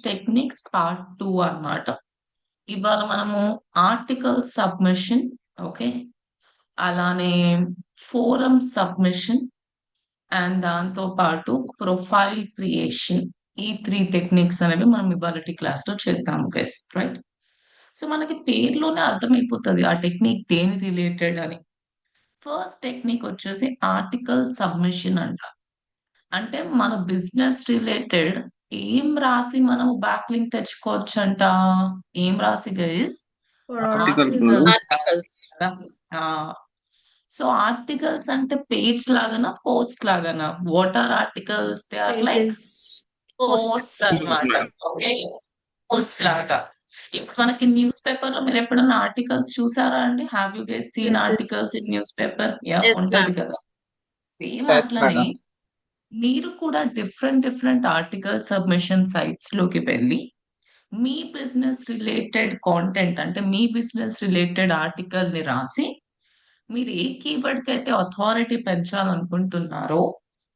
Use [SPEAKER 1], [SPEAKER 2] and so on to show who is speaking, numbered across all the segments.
[SPEAKER 1] Techniques part 2 అన్నమాట. ఇవాళ మనము ఆర్టికల్ సబ్మిషన్, ఓకే. అలానే ఫోరం సబ్మిషన్ అండ్ దాంతో పాటు ప్రొఫైల్ క్రియేషన్. ఈ 3 టెక్నిక్స్ అనేవి మనం ఇవాళటి క్లాస్‌లో చేద్దాము గైస్. రైట్? సో, మనకి పేరులోనే అర్థమైపోతది ఆ టెక్నిక్ దేని రిలేటెడ్ అని. ఫస్ట్ టెక్నిక్ వచ్చేసి ఆర్టికల్ సబ్మిషన్ అంట. అంటే మన బిజినెస్ రిలేటెడ్ ఏం రాసి మనం బ్యాక్ లింక్ తెచ్చుకోవచ్చంట? ఏం రాసి గైస్?
[SPEAKER 2] ఆర్టికల్స్
[SPEAKER 1] ఆర్టికల్స్ రాసి
[SPEAKER 3] ఆర్టికల్స్.
[SPEAKER 1] కదా! ఆ! సో, ఆర్టికల్స్ అంటే పేజ్ లాగానా? పోస్ట్ లాగానా? What are articles? They are like
[SPEAKER 3] pages. Post.
[SPEAKER 1] Posts అన్నమాట. ఓకే. పోస్ట్ లాగా. ఇప్పుడు మనకి న్యూస్ పేపర్‌లో మీరెప్పుడన్నా ఆర్టికల్స్ చూసారా అండి? Have you guys seen
[SPEAKER 3] Yes, yes.
[SPEAKER 1] Articles in newspaper? Yeah!
[SPEAKER 3] Yes,
[SPEAKER 1] ఉంటది
[SPEAKER 3] ma'am.
[SPEAKER 1] కదా! సేమ్
[SPEAKER 2] టైప్
[SPEAKER 1] అట్లనే
[SPEAKER 2] లాగా
[SPEAKER 1] మీరు కూడా డిఫరెంట్ ఆర్టికల్ సబ్మిషన్ సైట్స్‌లోకి వెళ్లి, మీ బిజినెస్ రిలేటెడ్ కాంటెంట్ అంటే మీ బిజినెస్ రిలేటెడ్ ఆర్టికల్‌ని రాసి, మీరు ఏ కీవర్డ్‌కైతే అథారిటీ పెంచాలనుకుంటున్నారో,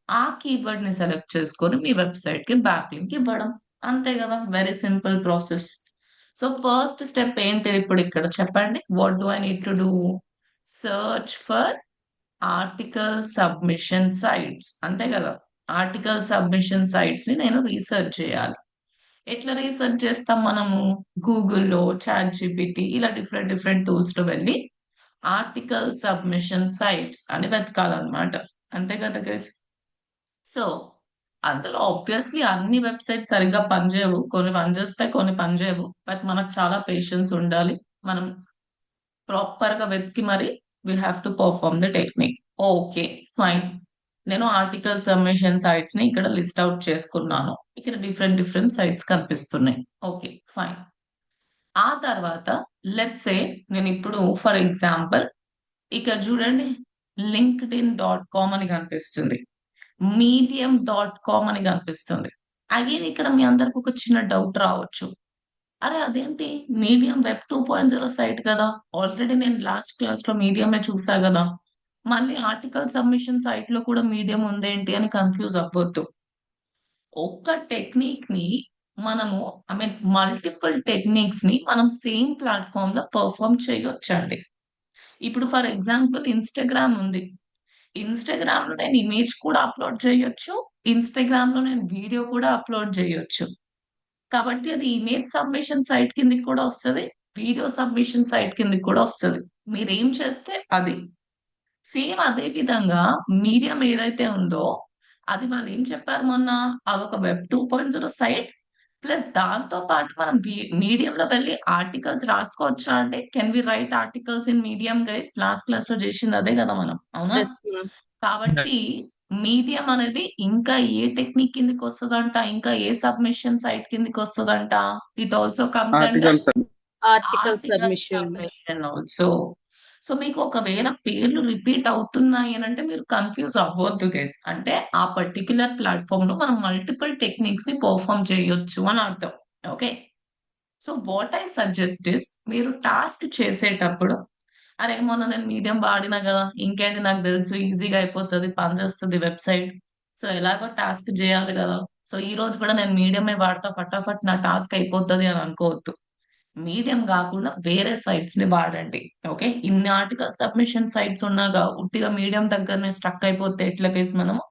[SPEAKER 1] ఆ కీవర్డ్‌ని సెలెక్ట్ చేసుకొని మీ వెబ్‌సైట్‌కి బ్యాక్ లింక్ ఇవ్వడం. అంతే గదా! Very simple process. So, first step ఏంటి ఇప్పుడు ఇక్కడ చెప్పండి? What do I need to do? Search for article submission sites. అంతే గదా! ఆర్టికల్ సబ్మిషన్ సైట్స్‌ని నేను రీసెర్చ్ చేయాలి. ఎట్లా రీసెర్చ్ చేస్తాం మనము? గూగుల్‌లో, చాట్‌జీపీటీ ఇలా డిఫరెంట్ టూల్స్‌లో వెళ్లి ఆర్టికల్ సబ్మిషన్ సైట్స్ అని వెతకాలన్నమాట. అంతే కదా గైస్. సో, అందులో ఆబ్వియస్‌లీ అన్ని వెబ్‌సైట్స్ సరిగ్గా పనిచేయవు. కొన్ని పనిచేస్తాయి, కొన్ని పనిచేయవు. బట్ మనకు చాలా పేషెన్స్ ఉండాలి. మనం ప్రాపర్‌గా వెతికి మరి we have to perform the technique. Okay. Fine. నేను ఆర్టికల్ సబ్మిషన్ సైట్స్‌ని ఇక్కడ లిస్ట్ ఔట్ చేసుకున్నాను. ఇక్కడ డిఫరెంట్ సైట్స్ కనిపిస్తున్నాయి. ఓకే. ఫైన్. ఆ తర్వాత లెట్స్ సే నేనిప్పుడు ఫర్ ఎగ్జాంపుల్ ఇక్కడ చూడండి లింక్డ్ఇన్.కామ్ అని కనిపిస్తుంది. మీడియం.కామ్ అని కనిపిస్తుంది. అగైన్ ఇక్కడ మీ అందరికి ఒక చిన్న డౌట్ రావచ్చు. అరే! అదేంటి మీడియం వెబ్ 2.0 సైట్ కదా! ఆల్రెడీ నేను లాస్ట్ క్లాస్‌లో మీడియమే చూసా గదా! మళ్ళీ ఆర్టికల్ సబ్మిషన్ సైట్‌లో కూడా మీడియం ఉందేంటి అని కన్‌ఫ్యూజ్ అవ్వొద్దు. ఒక్క టెక్నిక్‌ని మనము మల్టిపుల్ టెక్నిక్స్‌ని మనం సేమ్ ప్లాట్‌ఫార్మ్‌లో పెర్ఫార్మ్ చేయొచ్చండి. ఇప్పుడు ఫర్ ఎగ్జాంపుల్ ఇన్‌స్టాగ్రామ్ ఉంది. ఇన్‌స్టాగ్రామ్‌లో నేను ఇమేజ్ కూడా అప్‌లోడ్ చేయొచ్చు. ఇన్‌స్టాగ్రామ్‌లో నేను వీడియో కూడా అప్‌లోడ్ చేయొచ్చు. కాబట్టి అది ఇమేజ్ సబ్మిషన్ సైట్ కిందకి కూడా వస్తది. వీడియో సబ్మిషన్ సైట్ కిందకి కూడా వస్తది. మీరేం చేస్తే అది. సేమ్ అదే విధంగా మీడియం ఏదైతే ఉందో, అది వాళ్ళేం చెప్పారు మొన్న, అదొక వెబ్ 2.0 సైట్. ప్లస్ దాంతో పాటు మనం మీడియంలో వెళ్లి ఆర్టికల్స్ రాసుకోవచ్చా అంటే, can we write articles in Medium guys? Last క్లాస్‌లో చేసింది అదే కదా మనం. అవునా?
[SPEAKER 3] Yes, ma'am.
[SPEAKER 1] కాబట్టి మీడియం అనేది ఇంకా ఏ టెక్నిక్ కిందకొస్తదంట? ఇంకా ఏ సబ్మిషన్ సైట్ కిందకొస్తదంట? It also comes under
[SPEAKER 2] articles
[SPEAKER 3] Article
[SPEAKER 1] article
[SPEAKER 3] submission.
[SPEAKER 1] Submission also. So, మీకు ఒకవేళ పేర్లు రిపీట్ అవుతున్నాయి అనంటే మీరు కన్‌ఫ్యూజ్ అవ్వొద్దు గైస్. అంటే ఆ పర్టిక్యులర్ ప్లాట్‌ఫార్మ్‌లో మనం మల్టిపుల్ టెక్నిక్స్‌ని పెర్ఫార్మ్ చేయొచ్చు అని అర్థం. Okay. So, what I suggest is మీరు టాస్క్ చేసేటప్పుడు, అరే! మొన్న నేను మీడియం వాడినా గదా! ఇంకేంటి నాకు తెలుసు ఈజీగా అయిపోతది. పనిచేస్తది వెబ్‌సైట్. సో, ఎలాగో టాస్క్ జేయాలి గదా! సో, ఈరోజు కూడా నేను మీడియమే వాడతా ఫటాఫట్ నా టాస్క్ అయిపోతది అని అనుకోవద్దు. మీడియం గాకుండా వేరే సైట్స్‌ని వాడండి. ఓకే. ఇన్ని ఆర్టికల్ సబ్మిషన్ సైట్స్ ఉన్నాగా ఉట్టిగా మీడియం దగ్గరనే స్ట్రక్ అయిపోతే ఎట్లా గైస్ మనము?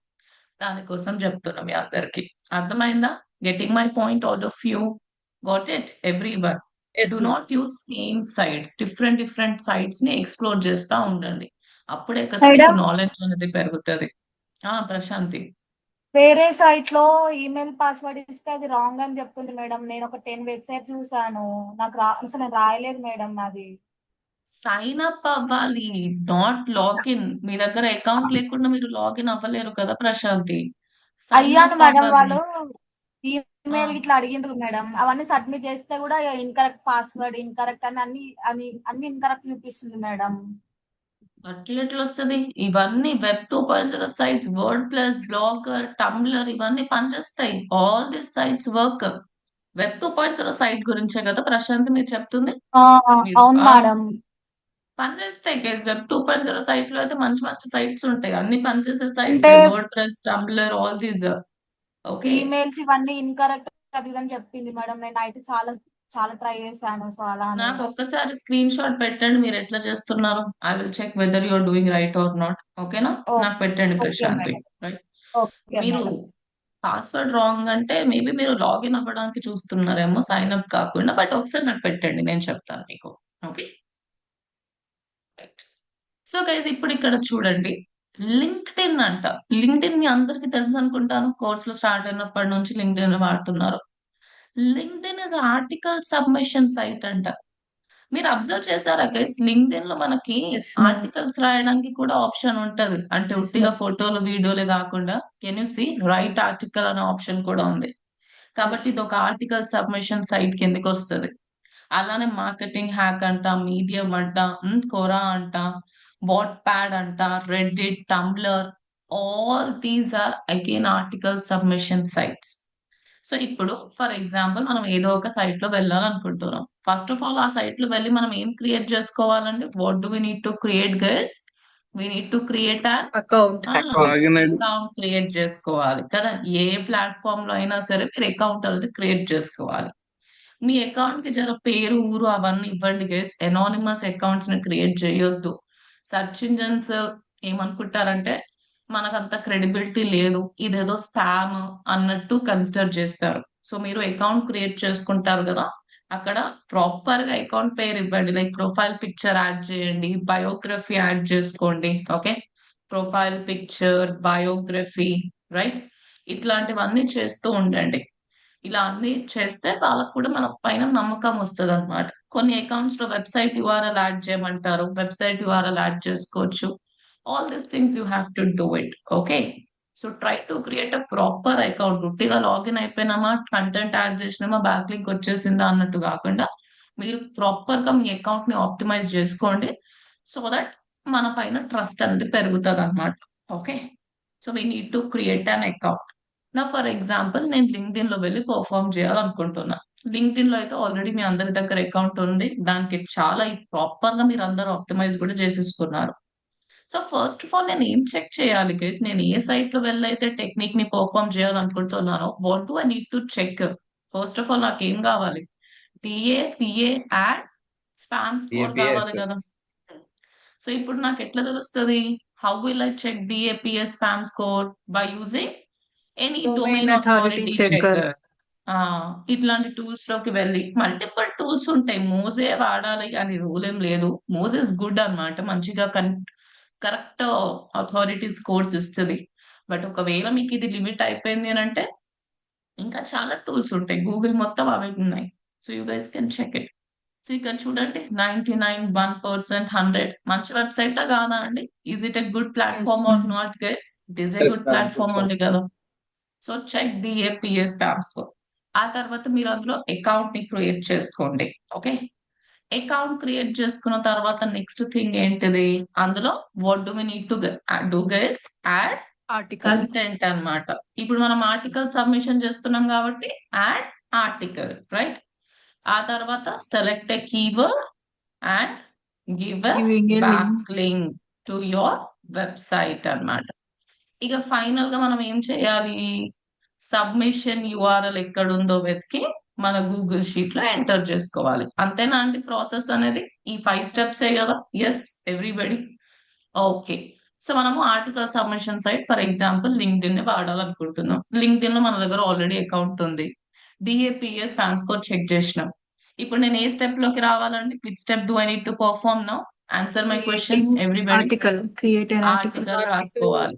[SPEAKER 1] దానికోసం జెప్తున్నా మీ అందరికి. అర్థమైందా? Getting my point all of you? Got it everyone?
[SPEAKER 3] Yes,
[SPEAKER 1] do
[SPEAKER 3] ma'am.
[SPEAKER 1] Not use same sites. Different సైట్స్‌ని ఎక్స్‌ప్లోర్ చేస్తా ఉండండి. అప్పుడే కదా మీకు
[SPEAKER 4] మేడం
[SPEAKER 1] నాలెడ్జ్ అనేది పెరుగుతది. ఆ! ప్రశాంతి.
[SPEAKER 4] వేరే సైట్ లో ఈమెయిల్ పాస్వర్డ్ ఇస్తే అది రాంగ్ అని చెప్తుంది మేడం. నేను ఒక 10 వెబ్సైట్ చూసాను. నాకు అసలు నేను రాయలేదు మేడం నాది.
[SPEAKER 1] సైన్ అప్ అవ్వాలి. Not login. మీ దగ్గర అకౌంట్ లేకుండా మీరు లాగిన్ అవ్వలేరు కదా ప్రశాంతి. సైన్
[SPEAKER 4] అయ్యాను
[SPEAKER 1] అప్
[SPEAKER 4] మేడం.
[SPEAKER 1] అవ్వాలి.
[SPEAKER 4] వాళ్ళు
[SPEAKER 1] ఆ!
[SPEAKER 4] ఈమెయిల్ ఇట్లా అడిగిండ్రు మేడం. అవన్నీ సబ్మిట్ చేస్తే కూడా ఇన్కరెక్ట్ పాస్వర్డ్, ఇన్కరెక్ట్ అని అన్ని ఇన్కరెక్ట్ చూపిస్తుంది మేడం.
[SPEAKER 1] అట్లెట్లొస్తది? ఇవన్నీ web 2.0 sites WordPress, Blogger, Tumblr ఇవన్నీ పనిచేస్తాయి. All this sites work. Web 2.0 site గురించే కదా ప్రశాంత్ మీరు చెప్తుంది?
[SPEAKER 4] ఆ,
[SPEAKER 1] మీరు
[SPEAKER 4] అవును మేడం.
[SPEAKER 1] పనిచేస్తాయి గైస్. వెబ్ 2.0 సైట్‌లో అయితే మంచి సైట్స్ ఉంటాయి. అన్ని పనిచేసే
[SPEAKER 4] అంటే
[SPEAKER 1] సైట్సే. WordPress, Tumblr all these. Okay.
[SPEAKER 4] Emails ఇవన్నీ ఇన్కరెక్ట్ అది ఇది అని చెప్పింది మేడం. నేను నైట్ చాలా చాలా ట్రై చేశాను. సో అలా అని.
[SPEAKER 1] నాకు ఒక్కసారి స్క్రీన్ షాట్ పెట్టండి మీరు ఎట్లా చేస్తున్నారు. I will check whether you are doing right or not. ఓకేనా? నాకు పెట్టండి
[SPEAKER 4] okay
[SPEAKER 1] Prashanthi.
[SPEAKER 4] Madam.
[SPEAKER 1] Right.
[SPEAKER 4] Okay
[SPEAKER 1] మీరు
[SPEAKER 4] మేడం.
[SPEAKER 1] పాస్వర్డ్ రాంగ్ అంటే మేబీ మీరు లాగిన్ అవ్వడానికి చూస్తున్నారేమో సైన్ అప్ కాకుండా. బట్ ఒకసారి నాకు పెట్టండి, నేను చెప్తాను మీకు. ఓకే. రైట్. సో గైస్ ఇప్పుడు ఇక్కడ చూడండి, లింక్డ్ఇన్ అంట. లింక్డ్ఇన్ మీ అందరికీ తెలుసు అనుకుంటాను, కోర్సులో స్టార్ట్ అయినప్పటి నుంచి లింక్డ్ఇన్ వాడుతున్నారు. LinkedIn is article submission site అంట. మీరు అబ్జర్వ్ చేశారా గైస్, లింక్డ్ఇన్ లో మనకి
[SPEAKER 3] Yes, ma'am.
[SPEAKER 1] ఆర్టికల్స్ రాయడానికి కూడా ఆప్షన్ ఉంటది. అంటే
[SPEAKER 3] Yes,
[SPEAKER 1] ఉట్టిగా
[SPEAKER 3] ma'am.
[SPEAKER 1] ఫోటోలు వీడియోలే కాకుండా can you see write article అనే ఆప్షన్ కూడా ఉంది. కాబట్టి
[SPEAKER 3] Yes.
[SPEAKER 1] ఇది ఒక ఆర్టికల్ సబ్మిషన్ సైట్ కిందకి వస్తుంది. అలానే మార్కెటింగ్ హ్యాక్ అంట, మీడియం అంట, కోరా అంట, వాట్ ప్యాడ్ అంట, Reddit, Tumblr, all these are again article submission sites. So ఇప్పుడు ఫర్ ఎగ్జాంపుల్ మనం ఏదో ఒక సైట్ లో వెళ్ళాలనుకుంటున్నాం. ఫస్ట్ ఆఫ్ ఆల్ ఆ సైట్ లో వెళ్ళి మనం ఏం క్రియేట్ చేసుకోవాలంటే, what do we need to create guys? We need to create
[SPEAKER 3] Account.
[SPEAKER 2] Login ID
[SPEAKER 1] account create చేసుకోవాలి కదా. ఏ ప్లాట్ఫామ్ లో అయినా సరే మీరు అకౌంట్ అనేది క్రియేట్ చేసుకోవాలి. మీ అకౌంట్ కి జర పేరు, ఊరు అవన్నీ ఇవ్వండి గైస్. ఎనానిమస్ అకౌంట్స్ ని క్రియేట్ చేయొద్దు. సర్చ్ ఇంజన్స్ ఏమనుకుంటారంటే మనకంత క్రెడిబిలిటీ లేదు, ఇదేదో స్పామ్ అన్నట్టు కన్సిడర్ చేస్తారు. సో మీరు అకౌంట్ క్రియేట్ చేసుకుంటారు కదా, అక్కడ ప్రాపర్ గా అకౌంట్ పేరు ఇవ్వండి. లైక్ ప్రొఫైల్ పిక్చర్ యాడ్ చేయండి, బయోగ్రఫీ యాడ్ చేసుకోండి. Okay, profile picture, biography, right, ఇట్లాంటివన్నీ చేస్తూ ఉండండి. ఇలా అన్ని చేస్తే వాళ్ళకు కూడా మన పైన నమ్మకం వస్తుంది అనమాట. కొన్ని అకౌంట్స్ లో వెబ్సైట్ యూఆర్ఎల్ యాడ్ చేయమంటారు, వెబ్సైట్ యూఆర్ఎల్ యాడ్ చేసుకోవచ్చు. All these things you have to do it. Okay, so try to create a proper account. ఉట్టిగా లాగిన్ అయిపోయినామా, కంటెంట్ యాడ్ చేసినామా, బ్యాక్ లింక్ వచ్చేసిందా అన్నట్టు కాకుండా మీరు ప్రాపర్ గా మీ అకౌంట్ ని ఆప్టిమైజ్ చేసుకోండి. సో దట్ మన పైన ట్రస్ట్ అనేది పెరుగుతుంది అనమాట. Okay, so we need to create an account. నా ఫర్ ఎగ్జాంపుల్ నేను లింక్డ్ఇన్ లో వెళ్ళి పర్ఫామ్ చేయాలనుకుంటున్నా. లింక్డ్ఇన్ లో అయితే ఆల్రెడీ మీ అందరి దగ్గర అకౌంట్ ఉంది, దానికి చాలా ప్రాపర్ గా మీరు అందరూ ఆప్టిమైజ్ కూడా చేసేసుకున్నారు. సో ఫస్ట్ ఆఫ్ ఆల్ నేను ఏం చెక్ చేయాలి గైస్? నేను ఏ సైట్ లో వెళ్ళైతే టెక్నిక్ ని పర్ఫామ్ చేయాలనుకుంటున్నానో, what do I need to check? First of all నాకు ఏం కావాలి? DA, PA, and, spam score కావాలి కదా. సో ఇప్పుడు నాకు ఎట్లా తెలుస్తుంది? How will I check DA, spam score? By using any
[SPEAKER 3] Domain
[SPEAKER 1] domain
[SPEAKER 3] authority
[SPEAKER 1] authority
[SPEAKER 3] checker.
[SPEAKER 1] Checker. ఇట్లాంటి టూల్స్ లోకి వెళ్ళి మల్టిపుల్ టూల్స్ ఉంటాయి. మోజే వాడాలి అని రూల్ ఏం లేదు. మోజ్ ఇస్ గుడ్ అన్నమాట, మంచిగా కరెక్ట్ అథారిటీ స్కోర్స్ ఇస్తుంది. బట్ ఒకవేళ మీకు ఇది లిమిట్ అయిపోయింది అని అంటే ఇంకా చాలా టూల్స్ ఉంటాయి. గూగుల్ మొత్తం అవే ఉన్నాయి. So you guys can check it. So ఇక్కడ చూడండి, 99, 1%, 100 మంచి వెబ్సైటా కాదా అండి? Is it a good platform or
[SPEAKER 3] ma'am.
[SPEAKER 1] Not guys? It is a good platform only కదా. So check DA PA spam score. ఆ తర్వాత మీరు అందులో అకౌంట్ ని క్రియేట్ చేసుకోండి. ఓకే, అకౌంట్ క్రియేట్ చేసుకున్న తర్వాత నెక్స్ట్ థింగ్ ఏంటిది? అందులో what do we need to do guys? Add
[SPEAKER 3] Article.
[SPEAKER 1] Content అన్నమాట. ఇప్పుడు మనం ఆర్టికల్ సబ్మిషన్ చేస్తున్నాం కాబట్టి యాడ్ ఆర్టికల్, రైట్. ఆ తర్వాత select a keyword and give a
[SPEAKER 3] Giving a
[SPEAKER 1] back
[SPEAKER 3] link.
[SPEAKER 1] Link to your website అన్నమాట. ఇక ఫైనల్ గా మనం ఏం చేయాలి? సబ్మిషన్ యూఆర్ఎల్ ఎక్కడుందో వెతికి మన గూగుల్ షీట్ లో ఎంటర్ చేసుకోవాలి. అంతేనా అండి ప్రాసెస్ అనేది? ఈ 5 స్టెప్సే కదా? Yes everybody. ఓకే, సో మనము article submission site for example LinkedIn ని వాడాలనుకుంటున్నాం. లింక్డ్ఇన్ లో మన దగ్గర ఆల్రెడీ అకౌంట్ ఉంది. డిఏపిఏ స్పామ్ స్కోర్ చెక్ చేసినాం. ఇప్పుడు నేను ఏ స్టెప్ లోకి రావాలండి? Which step do I need to perform now? Answer my question
[SPEAKER 3] Creating
[SPEAKER 1] everybody.
[SPEAKER 3] article. Create an article.
[SPEAKER 1] Article రాసుకోవాలి.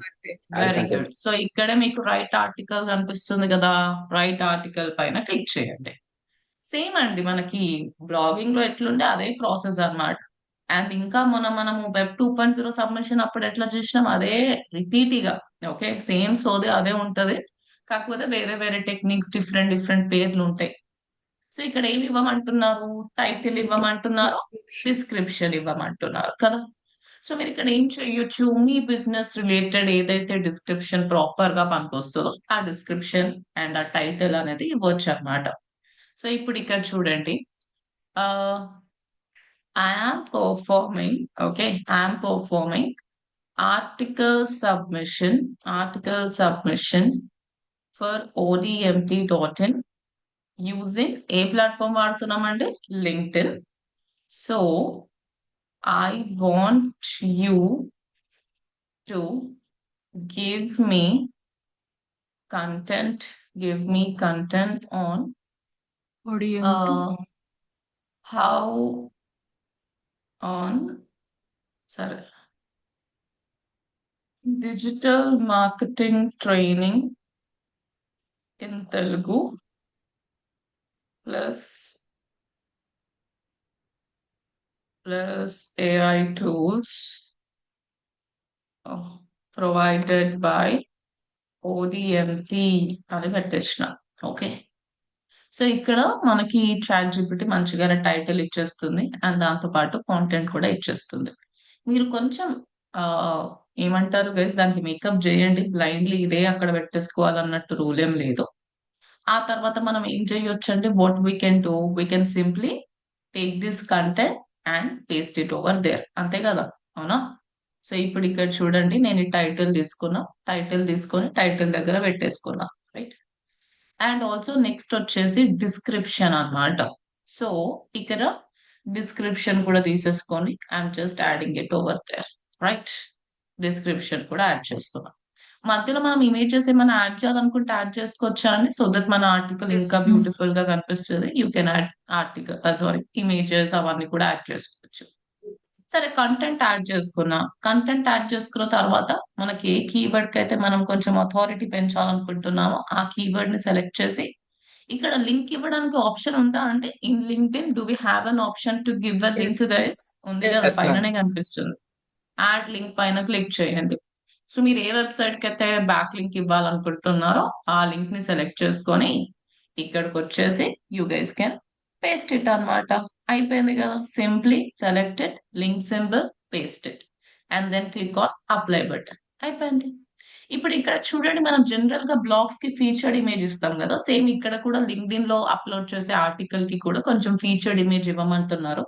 [SPEAKER 1] Very good. సో ఇక్కడే మీకు రైట్ ఆర్టికల్ కనిపిస్తుంది కదా, రైట్ ఆర్టికల్ పైన క్లిక్ చేయండి. సేమ్ అండి, మనకి బ్లాగింగ్ లో ఎట్లుండే అదే ప్రాసెస్ అన్నమాట. అండ్ ఇంకా మనము వెబ్ 2.0 సబ్మిషన్ అప్పుడు ఎట్లా చేసినాం అదే రిపీట్ గా. ఓకే, సేమ్ సోదే అదే ఉంటది, కాకపోతే వేరే వేరే టెక్నిక్స్, డిఫరెంట్ డిఫరెంట్ పేర్లు ఉంటాయి. సో ఇక్కడ ఏమి ఇవ్వమంటున్నారు? టైటిల్ ఇవ్వమంటున్నారు,
[SPEAKER 3] Description.
[SPEAKER 1] డిస్క్రిప్షన్ ఇవ్వమంటున్నారు కదా. సో మీరు ఇక్కడ ఏం చేయొచ్చు? మీ బిజినెస్ రిలేటెడ్ ఏదైతే డిస్క్రిప్షన్ ప్రాపర్ గా పనికొస్తుందో ఆ డిస్క్రిప్షన్ అండ్ ఆ టైటిల్ అనేది ఇవ్వచ్చు అన్నమాట. సో ఇప్పుడు ఇక్కడ చూడండి, I am performing, okay, I am performing article submission for odmt.in using ఏ ప్లాట్ఫామ్ వాడుతున్నామండి? LinkedIn. So I want you to give me content on
[SPEAKER 3] ODM.
[SPEAKER 1] how on sorry digital marketing training in Telugu plus AI tools provided by ODMT అని పెట్టేసిన. Okay, so ఇక్కడ మనకి chat GPT మంచిగా title ఇచ్చేస్తుంది and దాంతో పాటు content కూడా ఇచ్చేస్తుంది. మీరు కొంచెం ఆ ఏమంటారు గైస్, దానికి మేకప్ చేయండి. బ్లైండ్లీ ఇదే అక్కడ పెట్టేసుకోవాలన్నట్టు రూల్ ఏం లేదు. ఆ తర్వాత మనం ఏం చేయొచ్చు అంటే, what we can do, we can simply take this content and paste it over there. అంతే కదా, అవునా? సో ఇప్పుడు ఇక్కడ చూడండి, నేను ఈ టైటిల్ తీసుకొని టైటిల్ దగ్గర పెట్టేసుకున్నా, రైట్? అండ్ ఆల్సో నెక్స్ట్ వచ్చేసి డిస్క్రిప్షన్ అన్నమాట. సో ఇక్కడ డిస్క్రిప్షన్ కూడా తీసేసుకొని I'm just adding it over there, right? Description కూడా యాడ్ చేసుకున్నాం. మధ్యలో మనం ఇమేజెస్ ఏమైనా యాడ్ చేయాలనుకుంటే యాడ్ చేసుకోవచ్చా అండి, సో దట్ మన ఆర్టికల్
[SPEAKER 3] Yes.
[SPEAKER 1] ఇంకా బ్యూటిఫుల్ గా కనిపిస్తుంది. యూ కెన్ యాడ్ ఇమేజెస్ అవన్నీ కూడా యాడ్ చేసుకోవచ్చు. సరే, కంటెంట్ యాడ్ చేసుకున్న తర్వాత మనకి ఏ కీవర్డ్ కి అయితే మనం కొంచెం అథారిటీ పెంచాలనుకుంటున్నామో ఆ కీవర్డ్ ని సెలెక్ట్ చేసి ఇక్కడ లింక్ ఇవ్వడానికి ఆప్షన్ ఉందా అంటే, in LinkedIn do we have an option to give a link
[SPEAKER 3] Yes.
[SPEAKER 1] Guys? ఉంది
[SPEAKER 3] Yes.
[SPEAKER 1] కదా,
[SPEAKER 2] Yes, ma'am.
[SPEAKER 1] పైననే కనిపిస్తుంది. యాడ్ లింక్ పైన క్లిక్ చేయండి. సో మీరు ఏ వెబ్సైట్ కి అయితే బ్యాక్ లింక్ ఇవ్వాలనుకుంటున్నారో ఆ లింక్ ని సెలెక్ట్ చేసుకొని ఇక్కడికి వచ్చేసి you guys can paste it అన్నమాట. అయిపోయింది కదా, simply selected link symbol, paste it and then click on apply button. అయిపోయింది. ఇప్పుడు ఇక్కడ చూడండి, మనం జనరల్ గా బ్లాగ్స్ కి ఫీచర్డ్ ఇమేజ్ ఇస్తాం కదా, సేమ్ ఇక్కడ కూడా లింక్డ్ఇన్ లో అప్లోడ్ చేసే ఆర్టికల్ కి కూడా కొంచెం ఫీచర్డ్ ఇమేజ్ ఇవ్వమంటున్నారు.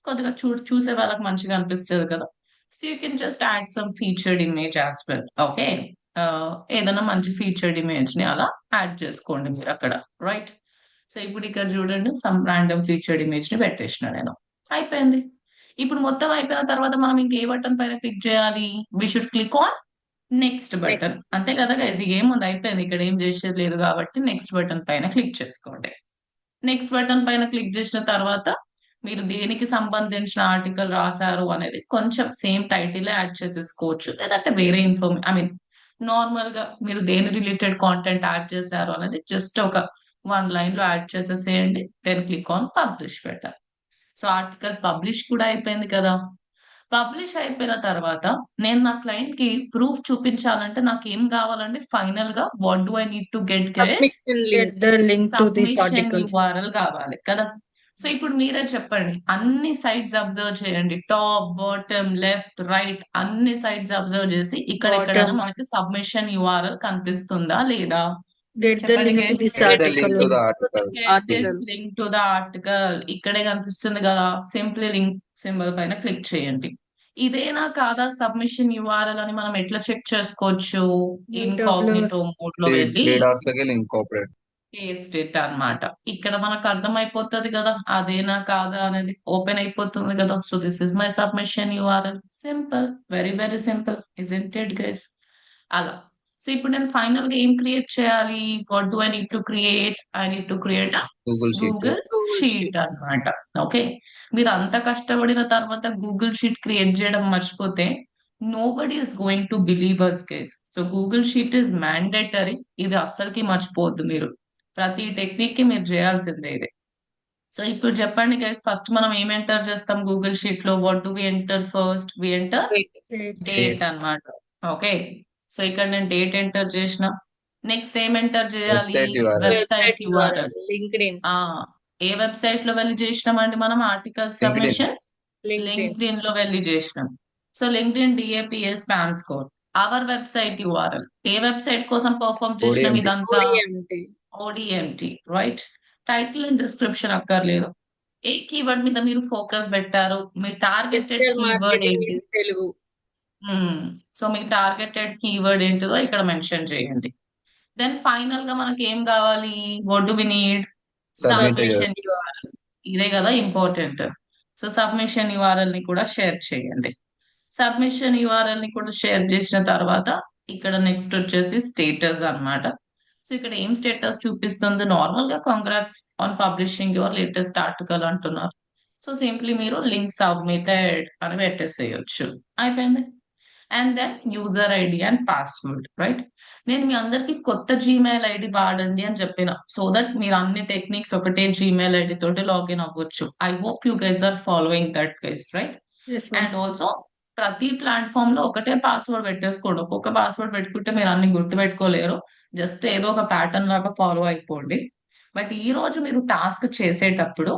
[SPEAKER 1] కొద్దిగా చూసే వాళ్ళకి మంచిగా అనిపిస్తుంది కదా. So you can just add some featured image as well. Okay, ఏదైనా మంచి ఫీచర్డ్ ఇమేజ్ ని అలా యాడ్ చేసుకోండి మీరు అక్కడ, రైట్? సో ఇప్పుడు ఇక్కడ చూడండి, సమ్ ర్యాండమ్ ఫీచర్డ్ ఇమేజ్ ని పెట్టేసిన నేను. అయిపోయింది. ఇప్పుడు మొత్తం అయిపోయిన తర్వాత మనం ఇంక ఏ బటన్ పైన క్లిక్ చేయాలి? We should click on next button. అంతే కదా గైస్, ఏముంది, అయిపోయింది. ఇక్కడ ఏం చేసేది లేదు కాబట్టి నెక్స్ట్ బటన్ పైన క్లిక్ చేసుకోండి. నెక్స్ట్ బటన్ పైన క్లిక్ చేసిన తర్వాత మీరు దేనికి సంబంధించిన ఆర్టికల్ రాశారు అనేది కొంచెం సేమ్ టైటిల్ యాడ్ చేసేసుకోవచ్చు, లేదంటే వేరే నార్మల్ గా మీరు దేని రిలేటెడ్ కాంటెంట్ యాడ్ చేశారు అనేది జస్ట్ ఒక 1 లైన్ లో యాడ్ చేసేసేయండి. Then click on publish button. So article publish కూడా అయిపోయింది కదా. పబ్లిష్ అయిపోయిన తర్వాత నేను నా క్లయింట్ కి ప్రూఫ్ చూపించాలంటే నాకు ఏం కావాలంటే, ఫైనల్ గా what do I need to get guys?
[SPEAKER 3] Submission link. Get the link to this
[SPEAKER 1] submission
[SPEAKER 3] article.
[SPEAKER 1] URL కావాలి కదా. సో ఇప్పుడు మీరే చెప్పండి, అన్ని సైడ్స్ అబ్జర్వ్ చేయండి, టాప్, బాటమ్, లెఫ్ట్, రైట్, అన్ని సైడ్స్ అబ్జర్వ్ చేసి ఇక్కడ ఎక్కడైనా
[SPEAKER 3] Bottom.
[SPEAKER 1] మనకి సబ్మిషన్ URL కనిపిస్తుందా లేదా?
[SPEAKER 3] Get the
[SPEAKER 1] చెప్పండి
[SPEAKER 3] link to
[SPEAKER 1] guys.
[SPEAKER 3] this
[SPEAKER 2] Get the
[SPEAKER 3] article.
[SPEAKER 2] link to the article.
[SPEAKER 1] Get this link to the article. ఇక్కడే కనిపిస్తుంది కదా, సింప్లీ లింక్ సింబల్ పైన క్లిక్ చేయండి. ఇదేనా కాదా సబ్మిషన్ URL అని మనం ఎట్లా చెక్ చేసుకోవచ్చు? ఇన్కాగ్నిటో మోడ్ లో వెళ్ళి
[SPEAKER 2] Three dots again incorporate.
[SPEAKER 1] Paste it అన్నమాట. ఇక్కడ మనకు అర్థమైపోతుంది కదా అదేనా కాదా అనేది, ఓపెన్ అయిపోతుంది కదా. So this is my submission URL. Simple, very very simple, isn't it guys? అలా. సో ఇప్పుడు నేను ఫైనల్ గా ఏం క్రియేట్ చేయాలి? What do I need to create? I need to create
[SPEAKER 2] Google Sheet.
[SPEAKER 1] Google
[SPEAKER 3] Google
[SPEAKER 1] sheet
[SPEAKER 3] Sheet.
[SPEAKER 1] అన్నమాట. ఓకే, మీరు అంత కష్టపడిన తర్వాత గూగుల్ షీట్ క్రియేట్ చేయడం మర్చిపోతే nobody is going to believe us guys. So Google sheet is mandatory. ఇది అస్సలకి మర్చిపోవద్దు మీరు. ప్రతి టెక్నిక్ కి మీరు చేయాల్సిందే ఇది. సో ఇప్పుడు చెప్పండి గైస్, ఫస్ట్ మనం ఏం ఎంటర్ చేస్తాం గూగుల్ షీట్ లో? What do we enter first? We enter
[SPEAKER 3] Date.
[SPEAKER 1] Date అన్నమాట. ఓకే, సో ఇక్కడ నేను డేట్ ఎంటర్ చేసిన. నెక్స్ట్ ఏం ఎంటర్ చేయాలి?
[SPEAKER 2] Website URL.
[SPEAKER 1] Website URL.
[SPEAKER 3] LinkedIn.
[SPEAKER 1] ఏ వెబ్సైట్ లో వెళ్ళి చేసినామండి మనం ఆర్టికల్ సబ్మిషన్? లింక్డ్ఇన్ లో వెళ్ళి చేసినాం. So LinkedIn DAPA spam score. Our website URL. ఏ వెబ్సైట్ కోసం పర్ఫామ్ చేసినాం
[SPEAKER 2] ODMT.
[SPEAKER 1] ఇదంతా?
[SPEAKER 3] ODMT.
[SPEAKER 1] ODMT, రైట్? టైటిల్ అండ్ డిస్క్రిప్షన్ అక్కర్లేదు. ఏ కీవర్డ్ మీద మీరు ఫోకస్ పెట్టారు? మీ టార్గెటెడ్
[SPEAKER 3] Digital
[SPEAKER 1] కీవర్డ్
[SPEAKER 3] marketing
[SPEAKER 1] ఏంటి?
[SPEAKER 3] in Telugu.
[SPEAKER 1] సో మీ టార్గెటెడ్ కీవర్డ్ ఏంటిదో ఇక్కడ మెన్షన్ చేయండి. దెన్ ఫైనల్ గా మనకి ఏం కావాలి? What do we need?
[SPEAKER 2] Submit
[SPEAKER 1] submission URL ఇదే కదా ఇంపార్టెంట్. సో సబ్మిషన్ URL ని కూడా షేర్ చేయండి. సబ్మిషన్ URL ని కూడా షేర్ చేసిన తర్వాత ఇక్కడ నెక్స్ట్ వచ్చేసి స్టేటస్ అన్నమాట. సో ఇక్కడ ఏం స్టేటస్ చూపిస్తుంది, నార్మల్ గా congrats on publishing your latest article అంటున్నారు. సో సింప్లీ మీరు లింక్ సబ్మిటెడ్ అని పెట్టేసేయచ్చు, అయిపోయింది. And then user ID and password, right. నేను మీ అందరికి కొత్త జీమెయిల్ ఐడి వాడండి అని చెప్పిన, సో దట్ మీరు అన్ని టెక్నిక్స్ ఒకటే జీమెయిల్ ఐడి తోటి లాగిన్ అవ్వచ్చు. I hope you guys are following that guys, right.
[SPEAKER 3] Yes, ma'am.
[SPEAKER 1] And also ప్రతి ప్లాట్ఫామ్ లో ఒకటే పాస్వర్డ్ పెట్టేసుకోండి. ఒక్కొక్క పాస్వర్డ్ పెట్టుకుంటే మీరు అన్ని గుర్తు పెట్టుకోలేరు. జస్ట్ ఏదో ఒక ప్యాటర్న్ లాగా ఫాలో అయిపోండి. బట్ ఈ రోజు మీరు టాస్క్ చేసేటప్పుడు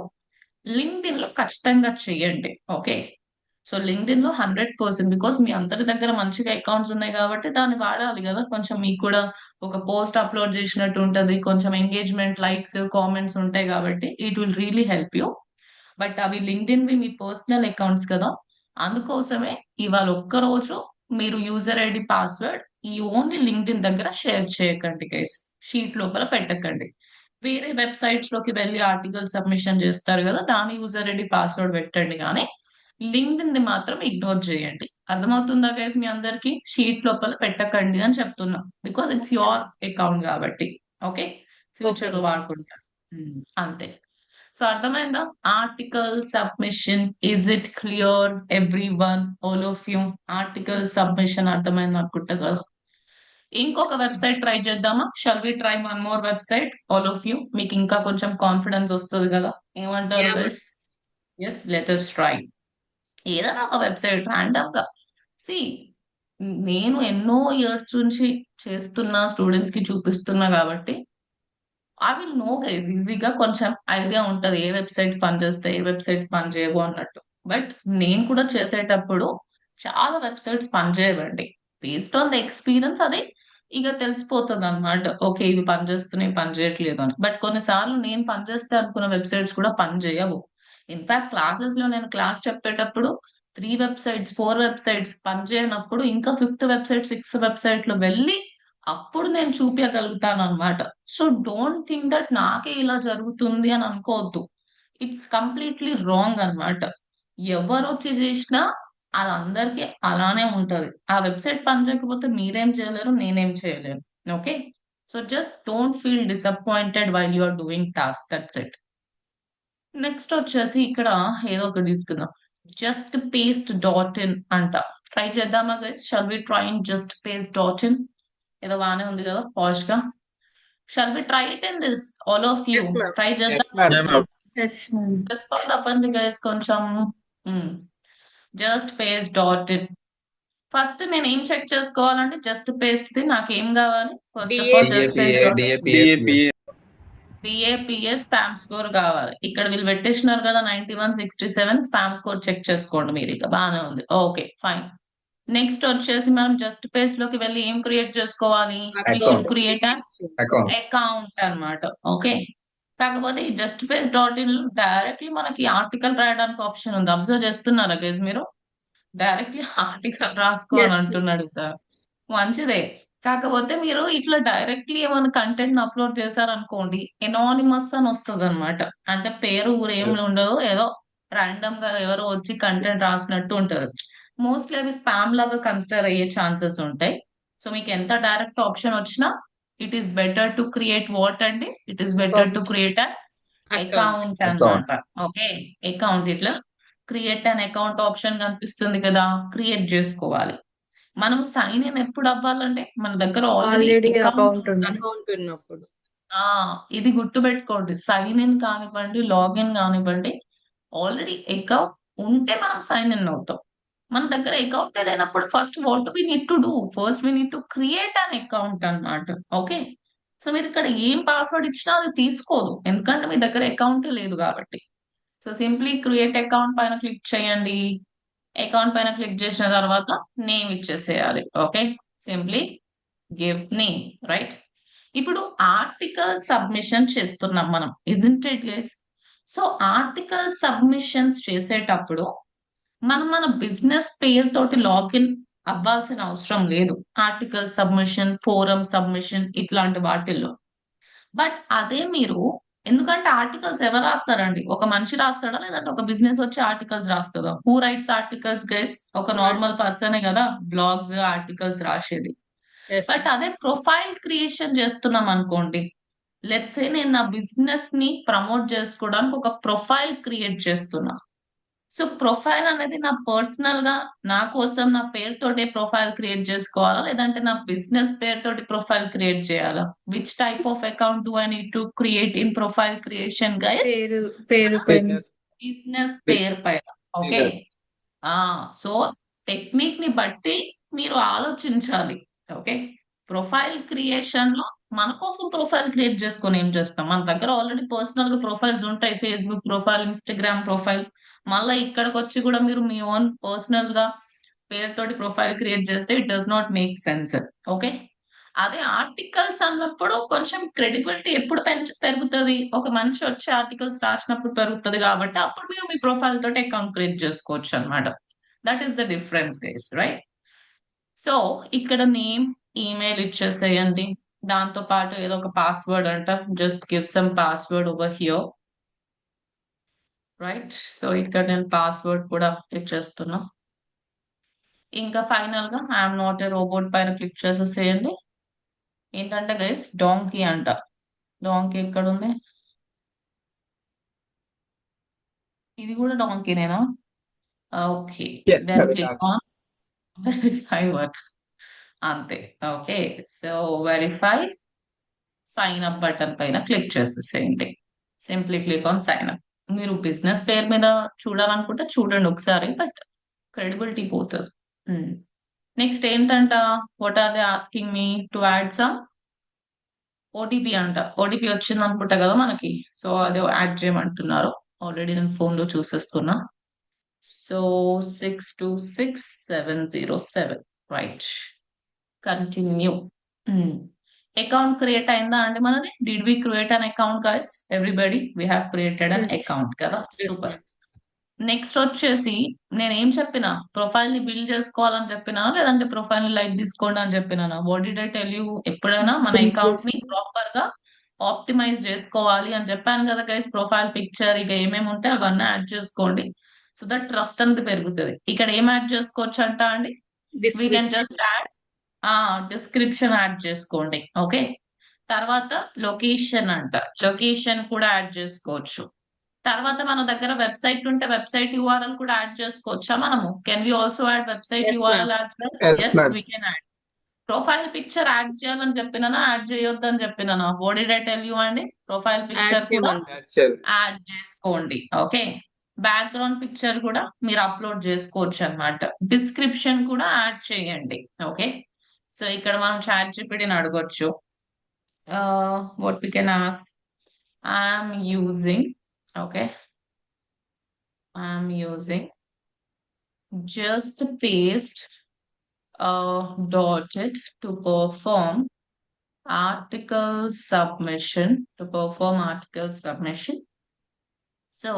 [SPEAKER 1] లింక్డ్ఇన్ లో ఖచ్చితంగా చేయండి, ఓకే. సో లింక్డ్ఇన్ లో 100%, బికాస్ మీ అందరి దగ్గర మంచిగా అకౌంట్స్ ఉన్నాయి కాబట్టి దాన్ని వాడాలి కదా. కొంచెం మీకు కూడా ఒక పోస్ట్ అప్లోడ్ చేసినట్టు ఉంటది, కొంచెం ఎంగేజ్మెంట్, లైక్స్, కామెంట్స్ ఉంటాయి కాబట్టి it will really help you. But అవి లింక్డ్ఇన్ మీ పర్సనల్ అకౌంట్స్ కదా, అందుకోసమే ఇవాళ ఒక్కరోజు మీరు యూజర్ ఐడి, పాస్వర్డ్ ఈ ఓన్లీ లింక్డ్ఇన్ దగ్గర షేర్ చేయకండి గైస్, షీట్ లోపల పెట్టకండి. వేరే వెబ్సైట్స్ లోకి వెళ్ళి ఆర్టికల్ సబ్మిషన్ చేస్తారు కదా, దాని యూజర్ ఐడి, పాస్వర్డ్ పెట్టండి, కానీ లింక్డ్ఇన్ ది మాత్రం ఇగ్నోర్ చేయండి. అర్థమవుతుందా గైస్ మీ అందరికి? షీట్ లోపల పెట్టకండి అని చెప్తున్నా, బికాస్ ఇట్స్ యువర్ అకౌంట్ కాబట్టి, ఓకే. ఫ్యూచర్ లో వాడుకుంటారు, అంతే. సో అర్థమైందా? Article submission, is it clear everyone, all of you? Article submission అర్థమైంది అనుకుంటా కదా. ఇంకొక వెబ్సైట్ ట్రై చేద్దామా? Shall we try one more website, all of you? మీకు ఇంకా కొంచెం కాన్ఫిడెన్స్ వస్తుంది కదా, ఏమంటారు
[SPEAKER 3] Yeah,
[SPEAKER 1] guys? Yes, let us try ఏదైనా ఒక వెబ్సైట్ ర్యాండమ్ గా. సి, నేను ఎన్నో ఇయర్స్ నుంచి చేస్తున్నా, స్టూడెంట్స్ కి చూపిస్తున్నా కాబట్టి ఐ విల్ నో గైస్, ఈజీగా కొంచెం ఐడియా ఉంటది ఏ వెబ్సైట్స్ పనిచేస్తాయి, ఏ వెబ్సైట్స్ పనిచేయవు అన్నట్టు. బట్ నేను కూడా చేసేటప్పుడు చాలా వెబ్సైట్స్ పనిచేయవండి. బేస్డ్ ఆన్ ద ఎక్స్పీరియన్స్ అది ఇక తెలిసిపోతుంది అనమాట, ఓకే ఇవి పనిచేస్తున్నాయి, పనిచేయట్లేదు అని. బట్ కొన్నిసార్లు నేను పనిచేస్తే అనుకున్న వెబ్సైట్స్ కూడా పనిచేయవు. ఇన్ఫాక్ట్ క్లాసెస్ లో నేను క్లాస్ చెప్పేటప్పుడు 3 వెబ్సైట్స్, 4 వెబ్సైట్స్ పనిచేయనప్పుడు ఇంకా 5th వెబ్సైట్, 6th వెబ్సైట్ లో వెళ్ళి అప్పుడు నేను చూపించగలుగుతాను అనమాట. సో డోంట్ థింక్ దట్ నాకే ఇలా జరుగుతుంది అని అనుకోవద్దు. ఇట్స్ కంప్లీట్లీ రాంగ్ అన్నమాట. ఎవరు వచ్చి చేసినా అది అందరికీ అలానే ఉంటది. ఆ వెబ్సైట్ పనిచేయకపోతే మీరేం చేయలేరు, నేనేం చేయలేను, okay. So just don't feel disappointed while you are doing task, that's it. Next వచ్చేసి ఇక్కడ ఏదో ఒకటి తీసుకుందాం. జస్ట్ పేస్ట్ డాట్ ఇన్ అంట, ట్రై చేద్దామా guys? Shall we try in just paste dot in? ఏదో బాగానే ఉంది కదా పాష్ గా. Shall we try it in this, all of you?
[SPEAKER 3] Yes, ma'am.
[SPEAKER 1] Try చేద్దాం.
[SPEAKER 3] Yes, ma'am.
[SPEAKER 1] రెస్పాండ్ అవ్వండి గైస్ కొంచెం. Just paste dot in. First నేను ఏం చెక్ చేసుకోవాలంటే జస్ట్ పేస్ట్ ది నాకేం కావాలి? First of all just paste dot DAPA spam score కావాలి. ఇక్కడ వీళ్ళు పెట్టేసినారు కదా 9167 స్పామ్ స్కోర్ చెక్ చేసుకోండి మీరు, ఇక బాగానే ఉంది, ఓకే ఫైన్. నెక్స్ట్ వచ్చేసి మనం జస్ట్ పేస్ట్ లోకి వెళ్ళి ఏం క్రియేట్ చేసుకోవాలి? We should create an account అన్నమాట, ఓకే. కాకపోతే ఈ just page dot in directly మనకి ఆర్టికల్ రాయడానికి ఆప్షన్ ఉంది. అబ్జర్వ్ చేస్తున్నారా గైస్ మీరు? డైరెక్ట్లీ ఆర్టికల్ రాసుకోవాలి
[SPEAKER 3] Yes.
[SPEAKER 1] అంటున్నాడు సార్, మంచిదే. కాకపోతే మీరు ఇట్లా డైరెక్ట్లీ ఏమైనా కంటెంట్ అప్లోడ్ చేశారనుకోండి, ఎనానిమస్ అని వస్తుంది అనమాట. అంటే పేరు ఊరు ఏమి ఉండదు, ఏదో ర్యాండమ్ గా ఎవరో వచ్చి కంటెంట్ రాసినట్టు ఉంటది. మోస్ట్లీ అవి స్పామ్ లాగా కన్సిడర్ అయ్యే ఛాన్సెస్ ఉంటాయి. సో మీకు ఎంత డైరెక్ట్ ఆప్షన్ వచ్చినా it is better to create what అండి, it is better to create an account అన్నమాట, ఓకే. అకౌంట్, ఇట్లా క్రియేట్ అన్ అకౌంట్ ఆప్షన్ కనిపిస్తుంది కదా, క్రియేట్ చేసుకోవాలి. మనం సైన్ ఇన్ ఎప్పుడు అవ్వాలంటే మన దగ్గర
[SPEAKER 3] Already
[SPEAKER 1] ఆల్రెడీ
[SPEAKER 3] account ఉంది.
[SPEAKER 5] అకౌంట్ ఉన్నప్పుడు
[SPEAKER 1] ఇది గుర్తుపెట్టుకోండి. సైన్ ఇన్ కానివ్వండి, లాగిన్ కానివ్వండి, ఆల్రెడీ అకౌంట్ ఉంటే మనం సైన్ ఇన్ అవుతాం. మన దగ్గర అకౌంట్ లేనప్పుడు first what we need to do, first we need to create an account అన్నమాట, ఓకే. సో మీరు ఇక్కడ ఏం పాస్వర్డ్ ఇచ్చినా అది తీసుకోదు, ఎందుకంటే మీ దగ్గర అకౌంట్ లేదు కాబట్టి. సో సింప్లీ క్రియేట్ అకౌంట్ పైన క్లిక్ చేయండి. అకౌంట్ పైన క్లిక్ చేసిన తర్వాత నేమ్ ఇచ్చేసేయాలి, okay. Simply give name, right. ఇప్పుడు ఆర్టికల్ సబ్మిషన్ చేస్తున్నాం మనం, isn't it guys? So article submissions చేసేటప్పుడు మనం మన బిజినెస్ పేరు తోటి లాగిన్ అవ్వాల్సిన అవసరం లేదు ఆర్టికల్ సబ్మిషన్, ఫోరం సబ్మిషన్ ఇట్లాంటి వాటిల్లో. బట్ అదే మీరు ఎందుకంటే ఆర్టికల్స్ ఎవరు రాస్తారండి? ఒక మనిషి రాస్తాడా? లేదంటే ఒక బిజినెస్ వచ్చి ఆర్టికల్స్ రాస్తదా? Who writes articles guys? ఒక నార్మల్ పర్సనే కదా బ్లాగ్స్, ఆర్టికల్స్ రాసేది.
[SPEAKER 3] Yes,
[SPEAKER 1] బట్ అదే ప్రొఫైల్ క్రియేషన్ చేస్తున్నాం అనుకోండి, లెట్స్ సే నేను నా బిజినెస్ ని ప్రమోట్ చేసుకోవడానికి ఒక ప్రొఫైల్ క్రియేట్ చేస్తున్నా. సో ప్రొఫైల్ అనేది నా పర్సనల్ గా నా కోసం నా పేరుతోటే ప్రొఫైల్ క్రియేట్ చేసుకోవాలా, లేదంటే నా బిజినెస్ పేరుతోటి ప్రొఫైల్ క్రియేట్ చేయాలా? Which type of account do I need to create in profile creation guys?
[SPEAKER 3] పేరు పైన
[SPEAKER 2] Business.
[SPEAKER 1] బిజినెస్
[SPEAKER 2] Bus-
[SPEAKER 1] పేరు పైన. ఓకే.
[SPEAKER 2] business.
[SPEAKER 1] ఆ సో టెక్నిక్ ని బట్టి మీరు ఆలోచించాలి. ఓకే. ప్రొఫైల్ క్రియేషన్ లో మన కోసం ప్రొఫైల్ క్రియేట్ చేసుకొని ఏం చేస్తాం? మన దగ్గర ఆల్రెడీ పర్సనల్ గా ప్రొఫైల్స్ ఉంటాయి. Facebook profile, Instagram profile. మళ్ళీ ఇక్కడికి వచ్చి కూడా మీరు మీ ఓన్ పర్సనల్ గా పేరుతోటి ప్రొఫైల్ క్రియేట్ చేస్తే it does not make sense. Okay. అదే ఆర్టికల్స్ అన్నప్పుడు కొంచెం క్రెడిబిలిటీ ఎప్పుడు పెరుగుతుంది? ఒక మనిషి వచ్చి ఆర్టికల్స్ రాసినప్పుడు పెరుగుతుంది, కాబట్టి అప్పుడు మీరు మీ ప్రొఫైల్ తోటి అకౌంట్ క్రియేట్ చేసుకోవచ్చు అన్నమాట. That is the difference guys, right? So ఇక్కడ నేమ్, ఈమెయిల్ ఇచ్చేసేయండి. దాంతో పాటు ఏదో ఒక పాస్వర్డ్ అంట. Just give some password over here, right? So ఇక్కడ నేను పాస్వర్డ్ కూడా ఇచ్చేస్తున్నా. ఇంకా ఫైనల్ గా ఐఎమ్ నాట్ ఏ రోబోట్ పైన క్లిక్ చేసేసేయండి. ఏంటంటే గైస్ డాంకీ అంట. డాంకీ ఎక్కడ ఉంది? ఇది కూడా డాంకీనేనా? Okay.
[SPEAKER 2] Yes,
[SPEAKER 1] then
[SPEAKER 2] correct.
[SPEAKER 1] Click on verify work. అంతే. Okay. So verify, sign up button పైన క్లిక్ చేసేసేయండి. Simply click on sign up. మీరు బిజినెస్ పేరు మీద చూడాలనుకుంటే చూడండి ఒకసారి, బట్ క్రెడిబిలిటీ పోతుంది. నెక్స్ట్ ఏంటంట? What are they asking me to add some OTP అంట. ఓటీపీ వచ్చింది అనుకుంటా కదా మనకి. సో అదే యాడ్ చేయమంటున్నారు. ఆల్రెడీ నేను ఫోన్ లో చూసేస్తున్నా. So 626707, right? Continue. Account create అయిందా అండి మనది? Did we create an account guys? Everybody we have created an
[SPEAKER 3] Yes.
[SPEAKER 1] Account కదా.
[SPEAKER 3] yes,
[SPEAKER 1] super.
[SPEAKER 3] ma'am.
[SPEAKER 1] నెక్స్ట్ వచ్చేసి నేను ఏం చెప్పినా? ప్రొఫైల్ ని బిల్డ్ చేసుకోవాలని చెప్పినా, లేదంటే ప్రొఫైల్ ని లైట్ తీసుకోండి అని చెప్పినా? What did I tell you? ఎప్పుడైనా మన అకౌంట్ ని ప్రాపర్ గా ఆప్టిమైజ్ చేసుకోవాలి అని చెప్పాను కదా గైస్. ప్రొఫైల్ పిక్చర్ ఇక ఏమేమి ఉంటాయి అవన్నీ యాడ్ చేసుకోండి. సో దట్ ట్రస్ట్ అనేది పెరుగుతుంది. ఇక్కడ ఏం యాడ్ చేసుకోవచ్చు అంట అండి? We can
[SPEAKER 3] Description.
[SPEAKER 1] Just add description add చేసుకోండి. ఓకే. తర్వాత లొకేషన్ అంట. లొకేషన్ కూడా యాడ్ చేసుకోవచ్చు. తర్వాత మన దగ్గర వెబ్సైట్ ఉంటే వెబ్సైట్ యూఆర్ఎల్ కూడా యాడ్ చేసుకోవచ్చా మనము? Can we also add website
[SPEAKER 3] Yes,
[SPEAKER 1] URL as well?
[SPEAKER 2] Yes,
[SPEAKER 1] yes,
[SPEAKER 2] ma'am.
[SPEAKER 1] We can add. Profile picture add చేయాలని చెప్పినానా, యాడ్ చేయొద్దని చెప్పినానా? What did I tell you అండి? ప్రొఫైల్ పిక్చర్ కూడా
[SPEAKER 3] చేయమన్నారు.
[SPEAKER 2] Actually.
[SPEAKER 1] యాడ్ చేసుకోండి. ఓకే. బ్యాక్గ్రౌండ్ పిక్చర్ కూడా మీరు అప్లోడ్ చేసుకోవచ్చు అన్నమాట. డిస్క్రిప్షన్ కూడా యాడ్ చేయండి. ఓకే. సో ఇక్కడ మనం చాట్ జీపీటీని అడగొచ్చు. What we can ask? I'm using, okay, I'm using just paste dotted to perform article submission, to perform article submission. So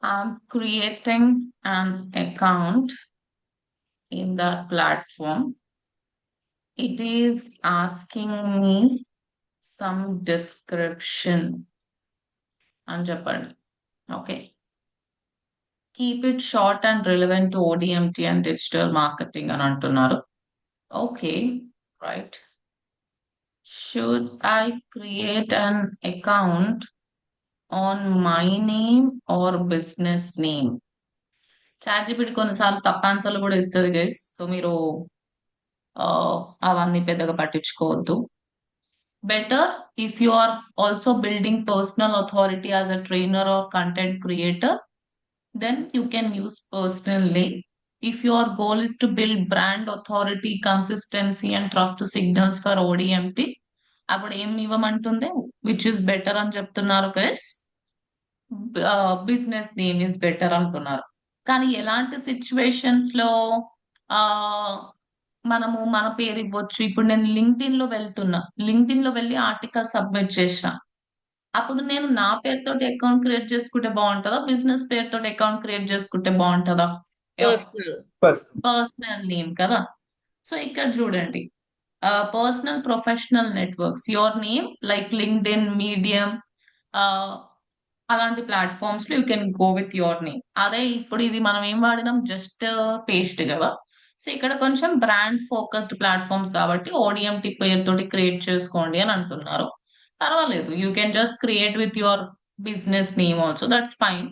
[SPEAKER 1] I'm creating an account in that platform. It is asking me some description అని చెప్పండి. Okay. Keep it short and relevant to ODMT and digital marketing అని అంటున్నారు. Okay, right. Should I create an account on my name or business name? ChatGPT కొన్నిసార్లు తప్పు ఆన్సర్లు కూడా ఇస్తుంది guys. So మీరు అవన్నీ పెద్దగా పట్టించుకోవద్దు. Better if you are also building personal authority as a trainer or content creator, then you can use personal name. If your goal is to build brand authority, consistency and trust signals for ODMP, అప్పుడు ఏం ఇవ్వమంటుంది? Which is better అని చెప్తున్నారు guys. Business name is better అంటున్నారు. కానీ ఎలాంటి situations లో ఆ మనము మన పేరు ఇవ్వచ్చు? ఇప్పుడు నేను లింక్డ్ఇన్ లో వెళ్తున్నా, లింక్డ్ఇన్ లో వెళ్ళి ఆర్టికల్ సబ్మిట్ చేసిన, అప్పుడు నేను నా పేరుతోటి అకౌంట్ క్రియేట్ చేసుకుంటే బాగుంటుందా, బిజినెస్ పేరుతోటి అకౌంట్ క్రియేట్ చేసుకుంటే బాగుంటుందా?
[SPEAKER 3] Personal.
[SPEAKER 2] First.
[SPEAKER 1] పర్సనల్ నేమ్ కదా. సో ఇక్కడ చూడండి, personal professional networks, your name like LinkedIn, medium, అలాంటి ప్లాట్ఫామ్స్ లో you can go with your name. అదే ఇప్పుడు ఇది మనం ఏం వాడినాం, జస్ట్ పేస్ట్ కదా. సో ఇక్కడ కొంచెం బ్రాండ్ ఫోకస్డ్ ప్లాట్ఫామ్స్ కాబట్టి ఓడిఎంటి పేరుతోటి క్రియేట్ చేసుకోండి అని అంటున్నారు. పర్వాలేదు, you can just create with your business name also, that's fine.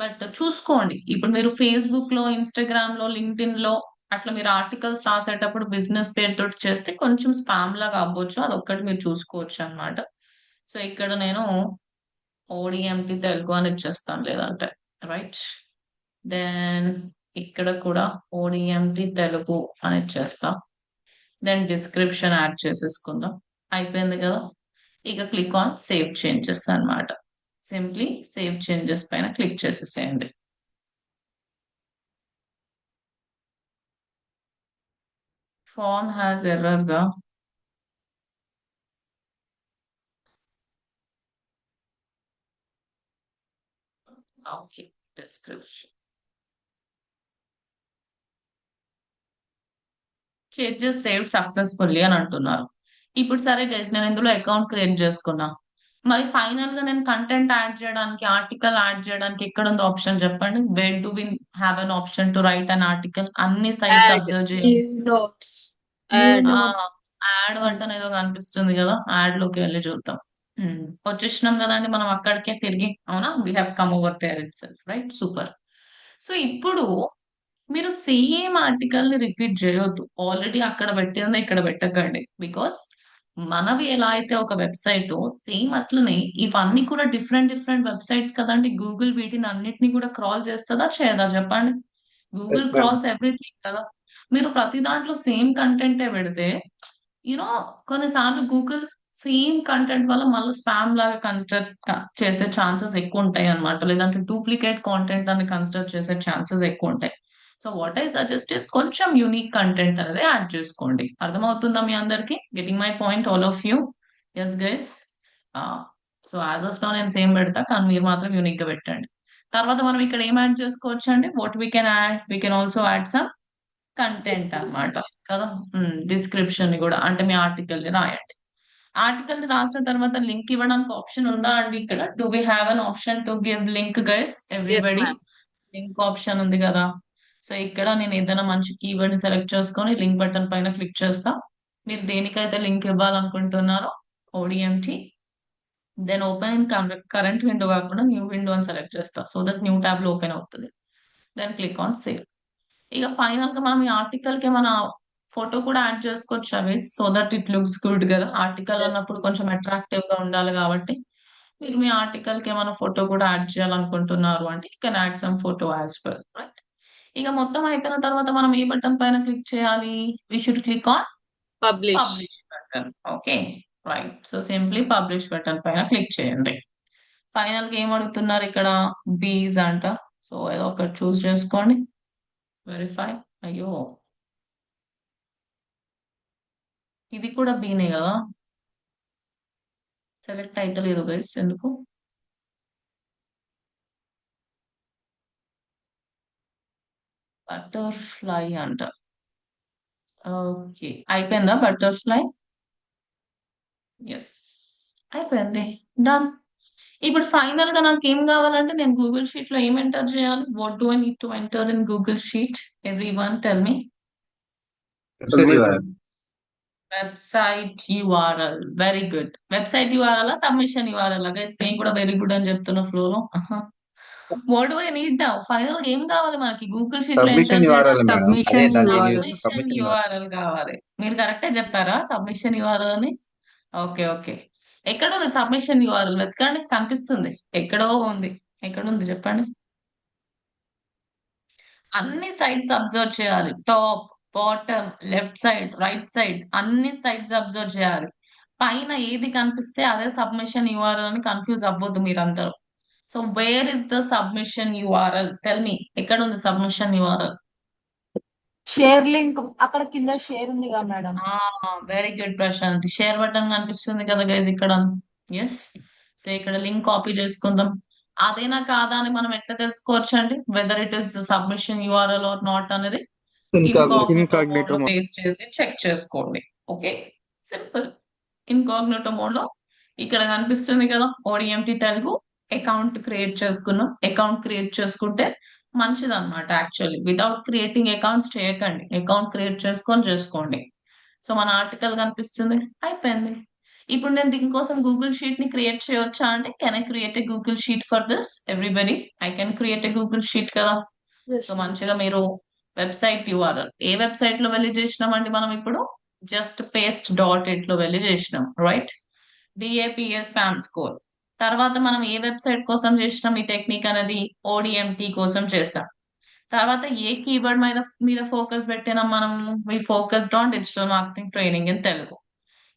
[SPEAKER 1] But చూసుకోండి, ఇప్పుడు మీరు ఫేస్బుక్ లో, ఇన్స్టాగ్రామ్ లో, లింక్డ్ఇన్ లో అట్లా మీరు ఆర్టికల్స్ రాసేటప్పుడు బిజినెస్ పేరుతో చేస్తే కొంచెం స్పామ్ లాగా అవ్వచ్చు. అదొక్కటి మీరు చూసుకోవచ్చు అన్నమాట. సో ఇక్కడ నేను ఓడిఎంటి తెలుగు అని ఇచ్చేస్తాను లేదంటే, రైట్. దెన్ ఇక్కడ కూడా ఓడిఎంటి తెలుగు అని ఇచ్చేస్తా. దెన్ డిస్క్రిప్షన్ యాడ్ చేసేసుకుందాం. అయిపోయింది కదా. ఇక క్లిక్ ఆన్ సేవ్ చేంజెస్ అన్నమాట. సింప్లీ సేవ్ చేంజెస్ పైన క్లిక్ చేసేసేయండి. Form has errors. Okay, description changes saved successfully అని అంటున్నారు. ఇప్పుడు సరే గైస్, నేను ఇందులో అకౌంట్ క్రియేట్ చేసుకున్నా. మరి ఫైనల్ గా నేను కంటెంట్ యాడ్ చేయడానికి, ఆర్టికల్ యాడ్ చేయడానికి ఎక్కడ ఉంది ఆప్షన్ చెప్పండి. Where do we have an option to write an article? అన్ని సైట్స్
[SPEAKER 3] Add.
[SPEAKER 1] అబ్జర్వ్ చేయాలి.
[SPEAKER 3] Add.
[SPEAKER 1] యాడ్ బటన్ ఏదో కనిపిస్తుంది కదా, యాడ్ లోకి వెళ్ళి చూద్దాం. వచ్చేసినాం కదండి మనం అక్కడికే తిరిగి. అవునా, we have come over there itself, right. Super. So ఇప్పుడు మీరు సేమ్ ఆర్టికల్ ని రిపీట్ చేయొద్దు. ఆల్రెడీ అక్కడ పెట్టింది ఇక్కడ పెట్టకండి. బికాస్ మనవి ఎలా అయితే ఒక వెబ్సైట్, సేమ్ అట్లనే ఇవన్నీ కూడా డిఫరెంట్ డిఫరెంట్ వెబ్సైట్స్ కదండి. గూగుల్ వీటిని అన్నిటిని కూడా క్రాల్ చేస్తుందా చేయదా చెప్పండి. Google
[SPEAKER 2] Yes, ma'am.
[SPEAKER 1] Crawls everything కదా. మీరు ప్రతి దాంట్లో సేమ్ కంటెంటే పెడితే యూనో కొన్నిసార్లు గూగుల్ సేమ్ కంటెంట్ వల్ల మళ్ళీ స్పామ్ లాగా కన్సిడర్ చేసే ఛాన్సెస్ ఎక్కువ ఉంటాయి అన్నమాట. లేదంటే డూప్లికేట్ కాంటెంట్ అని కన్సిడర్ చేసే ఛాన్సెస్ ఎక్కువ ఉంటాయి. So what I suggest is కొంచెం యూనిక్ కంటెంట్ అనేది యాడ్ చేసుకోండి. అర్థమవుతుందా మీ అందరికి? Getting my point all of you? Yes guys. So as of now నేను సేమ్ పెడతా, కానీ మీరు మాత్రం యూనిక్ గా పెట్టండి. తర్వాత మనం ఇక్కడ ఏం యాడ్ చేసుకోవచ్చు అండి? What we can add, we can also add some content అన్నమాట కదా. డిస్క్రిప్షన్ ని కూడా, అంటే మీ ఆర్టికల్ ని రాయండి. ఆర్టికల్ ని రాసిన తర్వాత లింక్ ఇవ్వడానికి ఆప్షన్ ఉందా అండి ఇక్కడ? Do we have an option to give link guys?
[SPEAKER 3] Yes,
[SPEAKER 1] everybody
[SPEAKER 3] ma'am.
[SPEAKER 1] Link option ఉంది కదా. సో ఇక్కడ నేను ఏదైనా మంచి కీవర్డ్ ని సెలెక్ట్ చేసుకొని లింక్ బటన్ పైన క్లిక్ చేస్తా. మీరు దేనికైతే లింక్ ఇవ్వాలనుకుంటున్నారో ODMT, then open in current window కాకుండా న్యూ విండో అని సెలెక్ట్ చేస్తా. సో దట్ న్యూ ట్యాబ్ లో ఓపెన్ అవుతుంది. Then click on save. ఇక ఫైనల్ గా మనం ఈ ఆర్టికల్ కి మన ఫోటో కూడా యాడ్ చేసుకోవచ్చు అవి, so that it looks good కదా. ఆర్టికల్
[SPEAKER 3] Yes,
[SPEAKER 1] అన్నప్పుడు
[SPEAKER 3] ma'am.
[SPEAKER 1] కొంచెం అట్రాక్టివ్ గా ఉండాలి కాబట్టి మీరు మీ ఆర్టికల్ కి ఏమైనా ఫోటో కూడా యాడ్ చేయాలనుకుంటున్నారు అంటే you can add some photo as well, right. ఇక మొత్తం అయిపోయిన తర్వాత మనం ఏ బటన్ పైన క్లిక్ చేయాలి? We should click on
[SPEAKER 3] Publish.
[SPEAKER 1] Publish button. Okay, right. So simply publish button పైన క్లిక్ చేయండి. ఫైనల్ గా ఏం అడుగుతున్నారు ఇక్కడ? బీజ్ అంట. సో ఏదో ఒకటి చూస్ చేసుకోండి. వెరిఫై. అయ్యో, ఇది కూడా బీనే కదా. సెలెక్ట్ అయితే లేదు గైస్, ఎందుకు? బటర్ఫ్లై అంట. ఓకే, అయిపోయిందా బటర్ఫ్లై? ఎస్, అయిపోయింది. డన్. ఇప్పుడు ఫైనల్ గా నాకు ఏం కావాలంటే నేను గూగుల్ షీట్ లో ఏం ఎంటర్ చేయాలి? What do I need to enter in Google sheet? Every one tell me.
[SPEAKER 2] Website URL.
[SPEAKER 1] Website URL. Very good. Website URL submission URL guys? నేను కూడా వెరీ గుడ్ అని చెప్తున్నా ఫ్లోలో. What do I need now? Final గా ఏం కావాలి మనకి Google sheet లో
[SPEAKER 2] Submission
[SPEAKER 1] ఎంటర్
[SPEAKER 2] URL,
[SPEAKER 1] చేయడానికి?
[SPEAKER 2] madam.
[SPEAKER 3] Submission
[SPEAKER 2] అదే దాని
[SPEAKER 3] URL.
[SPEAKER 1] Submission
[SPEAKER 2] submission URL.
[SPEAKER 1] URL కావాలి. మీరు కరెక్టే చెప్పారా, సబ్మిషన్ యూఆర్ఎల్ అని? Okay okay. ఎక్కడ ఉంది సబ్మిషన్ యూఆర్ఎల్? వెతకండి, కనిపిస్తుంది. ఎక్కడో ఉంది. ఎక్కడ ఉంది చెప్పండి. అన్ని సైడ్స్ అబ్జర్వ్ చేయాలి. Top, bottom, left side, right side, అన్ని సైడ్స్ అబ్జర్వ్ చేయాలి. పైన ఏది కనిపిస్తే అదే సబ్మిషన్ యూఆర్ఎల్ అని కన్ఫ్యూజ్ అవ్వద్దు మీరందరూ. So where is the submission URL? Tell me, ఎక్కడ ఉంది సబ్మిషన్ యూఆర్ఎల్?
[SPEAKER 4] షేర్ లింక్ అక్కడ కింద షేర్ ఉంది కదా madam.
[SPEAKER 1] Very good Prashanth. Share button కనిపిస్తుంది కదా గైజ్ ఇక్కడ. ఎస్. సో ఇక్కడ లింక్ కాపీ చేసుకుందాం. అదేనా కాదా అని మనం ఎట్లా తెలుసుకోవచ్చు అండి, whether it is submission URL or not అనేది? ఇన్కాగ్నిటో మోడ్ లో పేస్ట్ చేసి చెక్ చేసుకోండి. Okay, simple. ఇన్కాగ్నిటో మోడ్ లో ఇక్కడ కనిపిస్తుంది కదా ఓడిఎంటి తెలుగు. అకౌంట్ క్రియేట్ చేసుకున్నాం. అకౌంట్ క్రియేట్ చేసుకుంటే మంచిది అనమాట. యాక్చువల్లీ వితౌట్ క్రియేటింగ్ అకౌంట్స్ చేయకండి, అకౌంట్ క్రియేట్ చేసుకొని చేసుకోండి. సో మన ఆర్టికల్ కనిపిస్తుంది, అయిపోయింది. ఇప్పుడు నేను దీనికోసం గూగుల్ షీట్ ని క్రియేట్ చేయొచ్చా అంటే, can I create a Google sheet for this everybody? I can create a Google sheet కదా. సో మంచిగా మీరు వెబ్సైట్ యూఆర్ఎల్, ఏ వెబ్సైట్ లో వెళ్ళి చేసినామండి మనం ఇప్పుడు? జస్ట్ పేస్ట్ డాట్ ఇట్ లో వెళ్ళి చేసినాం, రైట్? డిఏపిఎస్ spam score. తర్వాత మనం ఏ వెబ్సైట్ కోసం చేసినాం ఈ టెక్నిక్ అనేది? ఓడిఎంటి కోసం చేసాం. తర్వాత ఏ కీవర్డ్ మీద ఫోకస్ పెట్టినాం మనం? We focused on digital marketing training in Telugu.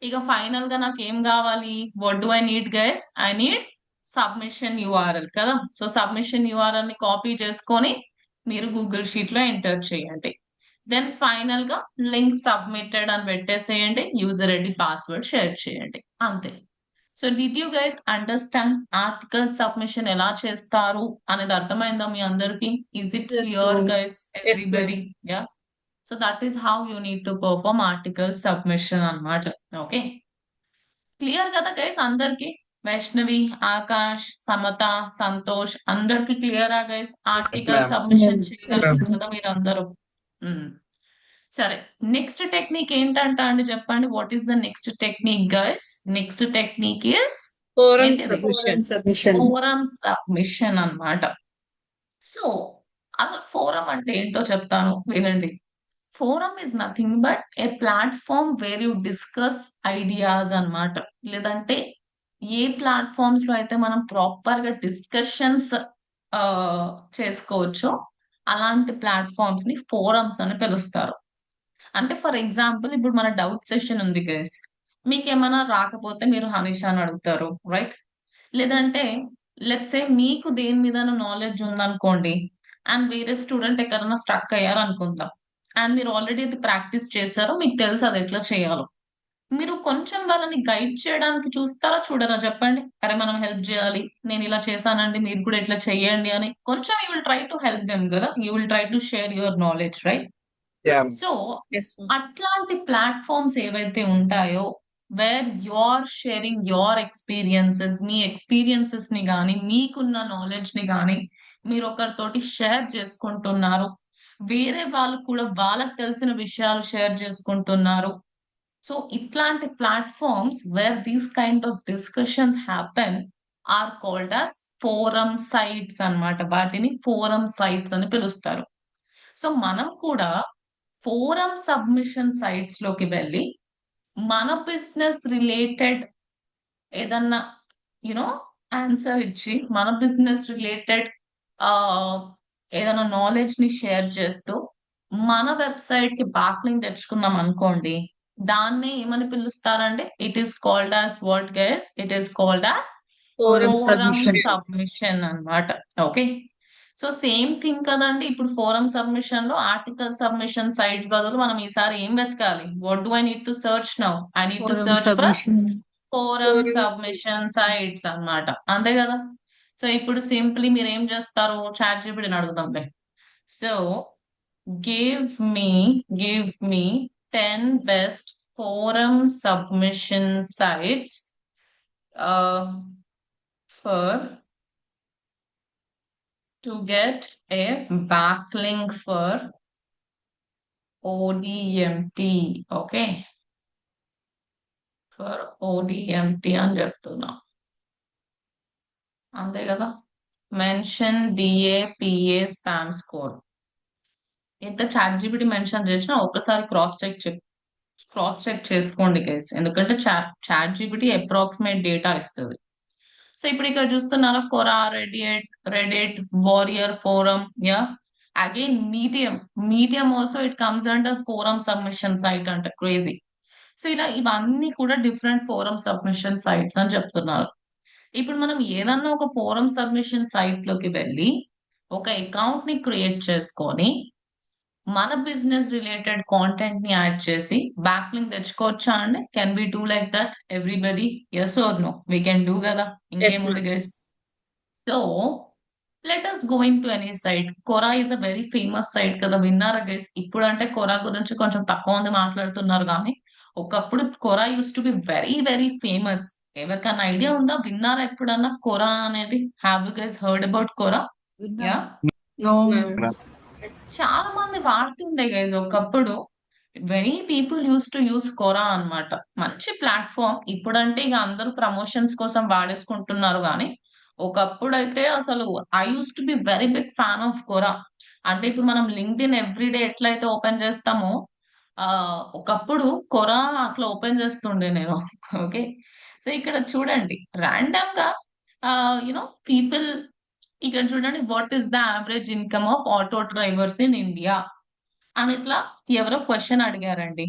[SPEAKER 1] ఇక ఫైనల్ గా నాకు ఏం కావాలి? What do I need guys? I need submission URL కదా. సో సబ్మిషన్ యూఆర్ఎల్ ని కాపీ చేసుకొని మీరు గూగుల్ షీట్ లో ఎంటర్ చేయండి. దెన్ ఫైనల్ గా లింక్ సబ్మిటెడ్ అని పెట్టేసేయండి, యూజర్ ఐడి పాస్వర్డ్ షేర్ చేయండి, అంతే. So did you guys understand article submission ఎలా చేస్తారు అనేది అర్థమైందా మీ అందరికి? Is it
[SPEAKER 3] Yes,
[SPEAKER 1] clear
[SPEAKER 3] ma'am.
[SPEAKER 1] Guys
[SPEAKER 3] Yes,
[SPEAKER 1] everybody? Yeah. So that is how you need to perform article submission అన్నమాట. ఓకే, క్లియర్ కదా గైస్ అందరికి? వైష్ణవి, ఆకాష్, సమత, సంతోష్ అందరికి క్లియరా guys? Article
[SPEAKER 2] ma'am.
[SPEAKER 1] Submission
[SPEAKER 3] Yes,
[SPEAKER 1] చేయగలరు
[SPEAKER 3] ma'am.
[SPEAKER 1] కదా మీరు అందరూ? సరే, నెక్స్ట్ టెక్నిక్ ఏంటంట అండి చెప్పండి. What is the next technique guys? Next technique is
[SPEAKER 3] Forum
[SPEAKER 1] ఏంటిది?
[SPEAKER 3] submission.
[SPEAKER 1] ఫోరం సబ్మిషన్ అన్నమాట. సో అసలు ఫోరం అంటే ఏంటో చెప్తాను వినండి. Forum is nothing but A platform where you discuss ideas అన్నమాట. లేదంటే ఏ ప్లాట్ఫామ్స్ లో అయితే మనం ప్రాపర్ గా డిస్కషన్స్ చేసుకోవచ్చో అలాంటి ప్లాట్ఫామ్స్ ని ఫోరమ్స్ అని పిలుస్తారు. అంటే ఫర్ ఎగ్జాంపుల్ ఇప్పుడు మన డౌట్ సెషన్ ఉంది గైస్, మీకు ఏమైనా రాకపోతే మీరు హనీషాని అడుగుతారు, రైట్? లేదంటే లెట్స్ సే మీకు దేని మీద నాలెడ్జ్ ఉందనుకోండి, అండ్ వేరే స్టూడెంట్ ఎక్కడైనా స్ట్రక్ అయ్యారు అనుకుందాం, అండ్ మీరు ఆల్రెడీ అది ప్రాక్టీస్ చేశారు, మీకు తెలుసు అది ఎట్లా చేయాలో. మీరు కొంచెం వాళ్ళని గైడ్ చేయడానికి చూస్తారా చూడరా చెప్పండి? అరే మనం హెల్ప్ చేయాలి, నేను ఇలా చేశానండి మీరు కూడా ఇట్లా చేయండి అని కొంచెం you will try to help them కదా, you will try to share your knowledge, right?
[SPEAKER 2] Yeah.
[SPEAKER 1] So
[SPEAKER 3] Yes, ma'am.
[SPEAKER 1] అట్లాంటి ప్లాట్ఫామ్స్ ఏవైతే ఉంటాయో where you are sharing your experiences, మీ ఎక్స్పీరియన్సెస్ ని కానీ మీకున్న నాలెడ్జ్ ని కానీ మీరు ఒకరితోటి షేర్ చేసుకుంటున్నారు, వేరే వాళ్ళు కూడా వాళ్ళకి తెలిసిన విషయాలు షేర్ చేసుకుంటున్నారు. సో ఇట్లాంటి platforms where these kind of discussions happen are called as forum sites అన్నమాట. వాటిని ఫోరం సైట్స్ అని పిలుస్తారు. సో మనం కూడా ఫోరం సబ్మిషన్ సైట్స్ లోకి వెళ్ళి మన బిజినెస్ రిలేటెడ్ ఏదన్నా యునో ఆన్సర్ ఇచ్చి మన బిజినెస్ రిలేటెడ్ ఏదైనా నాలెడ్జ్ ని షేర్ చేస్తూ మన వెబ్సైట్ కి బ్యాక్ లింక్ తెచ్చుకున్నాం అనుకోండి, దాన్ని ఏమని పిలుస్తారంటే it is called as what guys? It is called as
[SPEAKER 3] Forum
[SPEAKER 1] forum
[SPEAKER 3] submission.
[SPEAKER 1] Submission అన్నమాట. ఓకే, సో సేమ్ థింగ్ కదండి. ఇప్పుడు ఫోరం సబ్మిషన్ లో ఆర్టికల్ సబ్మిషన్ సైట్స్ బదులు మనం ఈసారి ఏం వెతకాలి? What do I need to search now? I need to
[SPEAKER 3] Forum
[SPEAKER 1] search for
[SPEAKER 3] submission.
[SPEAKER 1] Forum
[SPEAKER 3] Forum
[SPEAKER 1] submission sites అన్నమాట, అంతే కదా. సో ఇప్పుడు సింప్లీ మీరు ఏం చేస్తారు? చాట్ జీపీటీని అడుగుదాంలే. So give me 10 best forum submission sites for to get a backlink for ODMT. Okay, for ODMT అని చెప్తున్నా, అంతే కదా. Mention DAPA spam score. ఎంత చాట్ జీపీటీ మెన్షన్ చేసినా ఒకసారి క్రాస్ చెక్ చేసుకోండి గైస్, ఎందుకంటే చాట్ జీపీటీ అప్రాక్సిమేట్ డేటా ఇస్తుంది. సో ఇప్పుడు ఇక్కడ చూస్తున్నారా, Quora, Reddit, Warrior, forum, yeah. Again Medium also it comes under forum submission site అంట, క్రేజీ. సో ఇలా ఇవన్నీ కూడా డిఫరెంట్ ఫోరం సబ్మిషన్ సైట్స్ అని చెప్తున్నారు. ఇప్పుడు మనం ఏదన్నా ఒక ఫోరం సబ్మిషన్ సైట్ లోకి వెళ్ళి ఒక అకౌంట్ ని క్రియేట్ చేసుకొని మన బిజినెస్ రిలేటెడ్ కాంటెంట్ ని యాడ్ చేసి బ్యాక్ లింక్ తెచ్చుకోవచ్చా అండి? Can we do like that everybody? Yes or no? We can do కదా, ఇంకేముంది guys. So let us go into any site. Quora is a very famous site కదా, విన్నారా guys? ఇప్పుడు అంటే కొరా గురించి కొంచెం తక్కువ మంది మాట్లాడుతున్నారు, కానీ ఒకప్పుడు Quora used to be very very famous. ఎవరికన్నా ఐడియా ఉందా? విన్నారా ఎప్పుడన్నా కొరా అనేది? Have you guys heard about Quora? Yeah,
[SPEAKER 3] No.
[SPEAKER 1] చాలా మంది వాడుతుండే గైస్ ఒకప్పుడు. Very people used to use Quora అన్నమాట. మంచి ప్లాట్ఫామ్. ఇప్పుడంటే ఇక అందరూ ప్రమోషన్స్ కోసం వాడేసుకుంటున్నారు కానీ ఒకప్పుడు అయితే అసలు I used to be very big fan of Quora. అంటే ఇప్పుడు మనం లింక్డ్ ఇన్ ఎవ్రీడే ఎట్లయితే ఓపెన్ చేస్తామో ఆ ఒకప్పుడు కొరా అట్లా ఓపెన్ చేస్తుండే నేను. ఓకే, సో ఇక్కడ చూడండి ర్యాండమ్ గా పీపుల్ ఇక్కడ చూడండి, what is the average income of auto drivers in India అని ఇట్లా ఎవరో క్వశ్చన్ అడిగారండి.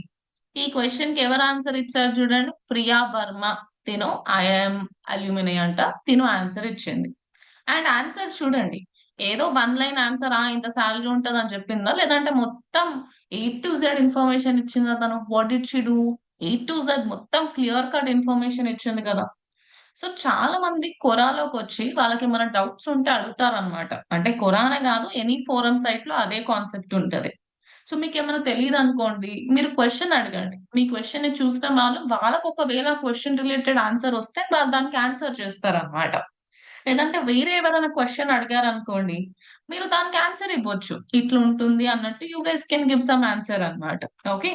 [SPEAKER 1] ఈ క్వశ్చన్ కి ఎవరు ఆన్సర్ ఇచ్చారు చూడండి, ప్రియా వర్మ. తిను ఐఎమ్ అల్యూమినియం అంట, తిను ఆన్సర్ ఇచ్చింది. అండ్ ఆన్సర్ చూడండి, ఏదో వన్ లైన్ ఆన్సర్ ఇంత శాలరీ ఉంటుంది అని చెప్పిందా, లేదంటే మొత్తం A to Z ఇన్ఫర్మేషన్ ఇచ్చిందా తను? What did she do? A to Z మొత్తం క్లియర్ కట్ ఇన్ఫర్మేషన్ ఇచ్చింది కదా. సో చాలా మంది కొరాలోకి వచ్చి వాళ్ళకి ఏమైనా డౌట్స్ ఉంటే అడుగుతారనమాట. అంటే కొరానే కాదు, ఎనీ ఫోరం సైట్ లో అదే కాన్సెప్ట్ ఉంటది. సో మీకు ఏమైనా తెలియదు అనుకోండి, మీరు క్వశ్చన్ అడగండి. మీ క్వశ్చన్ ని చూసిన వాళ్ళకు ఒకవేళ క్వశ్చన్ రిలేటెడ్ ఆన్సర్ వస్తే వాళ్ళు దానికి ఆన్సర్ చేస్తారనమాట. లేదంటే వేరే ఎవరైనా క్వశ్చన్ అడిగారు అనుకోండి, మీరు దానికి ఆన్సర్ ఇవ్వచ్చు. ఇట్లా ఉంటుంది అన్నట్టు you guys can give some answer అన్నమాట. ఓకే,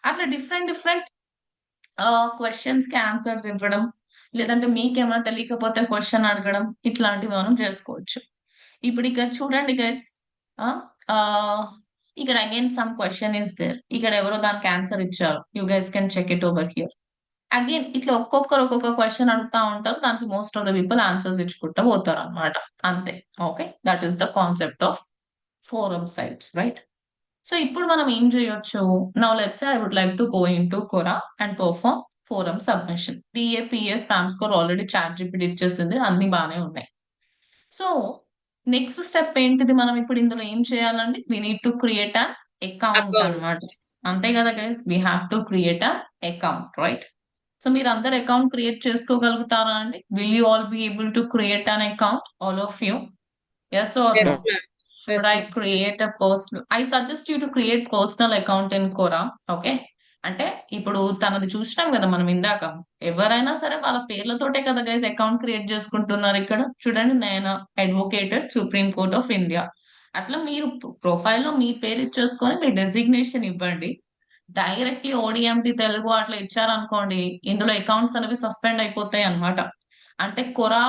[SPEAKER 1] అట్లా డిఫరెంట్ డిఫరెంట్ క్వశ్చన్స్ కి ఆన్సర్స్ ఇవ్వడం, లేదంటే మీకేమైనా తెలియకపోతే క్వశ్చన్ అడగడం, ఇట్లాంటివి మనం చేసుకోవచ్చు. ఇప్పుడు ఇక్కడ చూడండి గైస్, ఇక్కడ again some question is there. ఇక్కడ ఎవరో దానికి ఆన్సర్ ఇచ్చారు. You guys can check it over here. Again ఇట్లా ఒక్కొక్కరు ఒక్కొక్క క్వశ్చన్ అడుగుతా ఉంటారు. దానికి most of the people answers ఇచ్చుకుంటూ పోతారు అనమాట. అంతే. Okay, that is the concept of forum sites, right? So ఇప్పుడు మనం ఏం చేయొచ్చు? Now let's say I would like to go into Quora and perform forum submission. DAPA spam score already ChatGPT ఇచ్చేసింది, అన్ని బాగానే ఉన్నాయి. సో నెక్స్ట్ స్టెప్ ఏంటిది? మనం ఇప్పుడు ఇందులో ఏం చేయాలండి? We need to create an account అన్నమాట. అంతే కదా guys, we have to create an account, right? So మీరు అందరు అకౌంట్ క్రియేట్ చేసుకోగలుగుతారా అండి? Will you all be able to create an account, all of you? Yes or
[SPEAKER 3] Yes,
[SPEAKER 1] no?
[SPEAKER 3] ma'am.
[SPEAKER 1] Should
[SPEAKER 3] Yes,
[SPEAKER 1] I
[SPEAKER 3] ma'am.
[SPEAKER 1] create a personal? I suggest you to create personal account in Quora. Okay? అంటే ఇప్పుడు తనది చూసినాం కదా మనం ఇందాక. ఎవరైనా సరే వాళ్ళ పేర్లతోటే కదా గైస్ అకౌంట్ క్రియేట్ చేసుకుంటున్నారు. ఇక్కడ చూడండి, నేను advocated supreme court of India. అట్లా మీరు ప్రొఫైల్లో మీ పేరు ఇచ్చేసుకొని మీ డెసిగ్నేషన్ ఇవ్వండి. డైరెక్ట్లీ ODMT తెలుగు అట్లా ఇచ్చారనుకోండి, ఇందులో అకౌంట్స్ అనేవి సస్పెండ్ అయిపోతాయి అన్నమాట. అంటే కొరా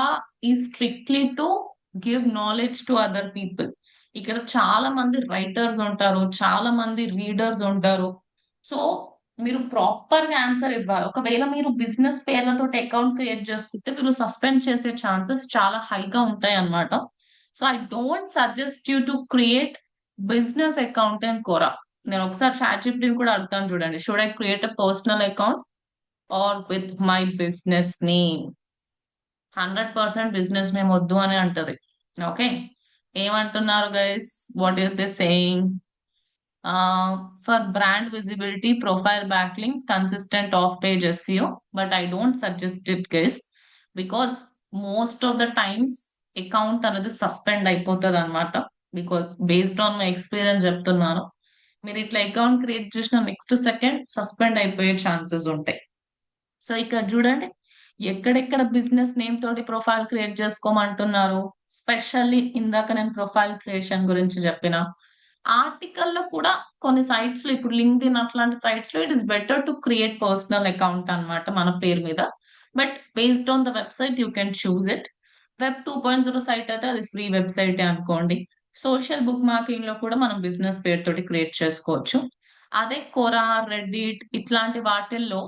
[SPEAKER 1] ఈ strictly to give knowledge to other people. ఇక్కడ చాలా మంది రైటర్స్ ఉంటారు, చాలా మంది రీడర్స్ ఉంటారు. సో మీరు ప్రాపర్ గా ఆన్సర్ ఇవ్వాలి. ఒకవేళ మీరు బిజినెస్ పేర్లతో అకౌంట్ క్రియేట్ చేసుకుంటే మీరు సస్పెండ్ చేసే ఛాన్సెస్ చాలా హైగా ఉంటాయి అన్నమాట. So I don't suggest you to create business account in Quora. నేను ఒకసారి ChatGPT కూడా అడుగుతాను చూడండి, should I create a personal account or with my business name? 100% business name వద్దు అని అంటది. ఓకే, ఏమంటున్నారు guys? What is this saying? For brand visibility, profile backlinks, consistent off page SEO, but I don't suggest it guys, because most of the times account అనేది suspend అయిపోతుంది అనమాట. Because based on my experience చెప్తున్నాను. మీరు ఇట్లా account create చేసిన next second suspend అయిపోయే chances ఉంటాయి. So ఇక్కడ చూడండి, ఎక్కడెక్కడ బిజినెస్ నేమ్ తోటి ప్రొఫైల్ క్రియేట్ చేసుకోమంటున్నారు. స్పెషల్లీ ఇందాక నేను ప్రొఫైల్ క్రియేషన్ గురించి చెప్పిన ఆర్టికల్లో కూడా కొన్ని సైట్స్ లో, ఇప్పుడు లింక్డ్ ఇన్ అట్లాంటి సైట్స్ లో it is better to create personal account అన్నమాట మన పేరు మీద. But based on the website you can choose it. Web 2.0 site అయితే అది ఫ్రీ వెబ్సైటే అనుకోండి. సోషల్ బుక్ మార్కింగ్ లో కూడా మనం బిజినెస్ పేరు తోటి క్రియేట్ చేసుకోవచ్చు. అదే కొరా, రెడ్డిట్ ఇట్లాంటి వాటిల్లో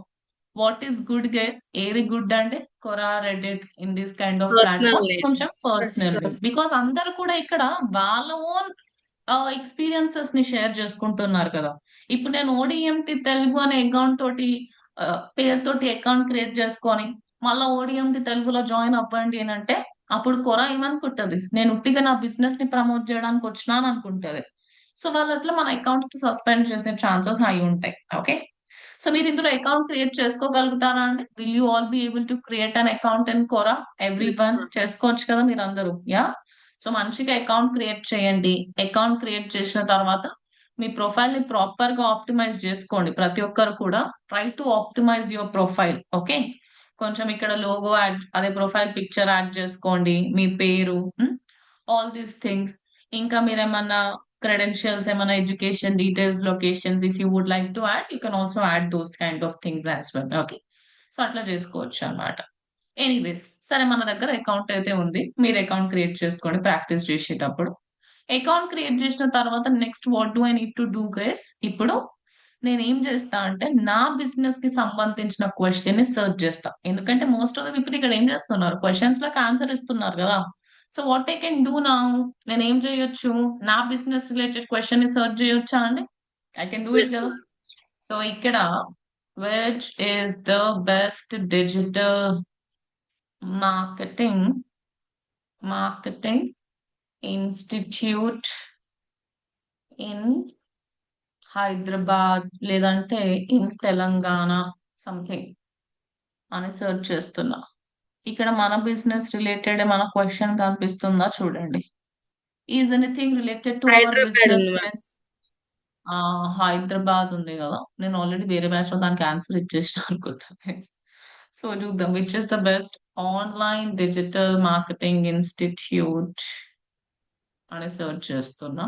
[SPEAKER 1] వాట్ ఈస్ గుడ్ గైస్? ఏది గుడ్ అంటే Quora, Reddit, in this kind of
[SPEAKER 3] Personal
[SPEAKER 1] platforms
[SPEAKER 3] name.
[SPEAKER 1] కొంచెం పర్సనల్.
[SPEAKER 3] Personal.
[SPEAKER 1] బికాస్ అందరు కూడా ఇక్కడ వాళ్ళ ఓన్ ఎక్స్పీరియన్సెస్ ని షేర్ చేసుకుంటున్నారు కదా. ఇప్పుడు నేను ODMT తెలుగు అనే అకౌంట్ తోటి పేరుతోటి అకౌంట్ క్రియేట్ చేసుకొని మళ్ళీ ODMT తెలుగులో జాయిన్ అవ్వండి అని అంటే, అప్పుడు కొరా ఏమనుకుంటది, నేను ఉట్టిగా నా బిజినెస్ ని ప్రమోట్ చేయడానికి వచ్చినాను అనుకుంటది. సో వాళ్ళు అట్లా మన అకౌంట్స్ సస్పెండ్ చేసే ఛాన్సెస్ హై ఉంటాయి. ఓకే, సో మీరు ఇందులో అకౌంట్ క్రియేట్ చేసుకోగలుగుతారా అండి? Will you all be able to create an account in Quora? Everyone చేసుకోవచ్చు కదా మీరు అందరూ? యా, సో మంచిగా అకౌంట్ క్రియేట్ చేయండి. అకౌంట్ క్రియేట్ చేసిన తర్వాత మీ ప్రొఫైల్ ని ప్రాపర్ గా ఆప్టిమైజ్ చేసుకోండి. ప్రతి ఒక్కరు కూడా try to optimize your profile. Okay, కొంచెం ఇక్కడ లోగో యాడ్, అదే ప్రొఫైల్ పిక్చర్ యాడ్ చేసుకోండి, మీ పేరు, ఆల్ దీస్ థింగ్స్. ఇంకా మీరేమన్నా క్రెడెన్షియల్స్, ఏమైనా education details, locations, if you would like to add, you can also add those kind of things as well. Okay, so అట్లా చేసుకోవచ్చు అన్నమాట. ఎనీవేస్, సరే, మన దగ్గర అకౌంట్ అయితే ఉంది. మీరు అకౌంట్ క్రియేట్ చేసుకోండి ప్రాక్టీస్ చేసేటప్పుడు. అకౌంట్ క్రియేట్ చేసిన తర్వాత next what do I need to do guys? ఇప్పుడు నేను ఏం చేస్తా అంటే నా బిజినెస్ కి సంబంధించిన క్వశ్చన్ ని సెర్చ్ చేస్తా. ఎందుకంటే మోస్ట్ ఆఫ్ ద పీపుల్ ఇక్కడ ఏం చేస్తున్నారు, క్వశ్చన్స్ లకు ఆన్సర్ ఇస్తున్నారు కదా. So what I can do now, నేను ఏం చేయొచ్చు, నా బిజినెస్ రిలేటెడ్ క్వశ్చన్ ని సెర్చ్ చేయొచ్చా అండి? I can do it
[SPEAKER 3] Yes,
[SPEAKER 1] కదా.
[SPEAKER 3] ma'am.
[SPEAKER 1] సో ఇక్కడ which is the best digital marketing institute in Hyderabad, లేదంటే ఇన్ తెలంగాణ సంథింగ్ అని సెర్చ్ చేస్తున్నా. ఇక్కడ మన బిజినెస్ రిలేటెడ్ మన క్వశ్చన్ కనిపిస్తుందా చూడండి. Is anything related to our
[SPEAKER 3] Hyderabad
[SPEAKER 1] business?
[SPEAKER 3] ఉంది, ma'am.
[SPEAKER 1] హైదరాబాద్ ఉంది కదా, నేను ఆల్రెడీ వేరే బ్యాచ్ లో దానికి ఆన్సర్ ఇచ్చేసిన అనుకుంటా. సో చూద్దాం, which is the best online digital marketing institute అని సెర్చ్ చేస్తున్నా.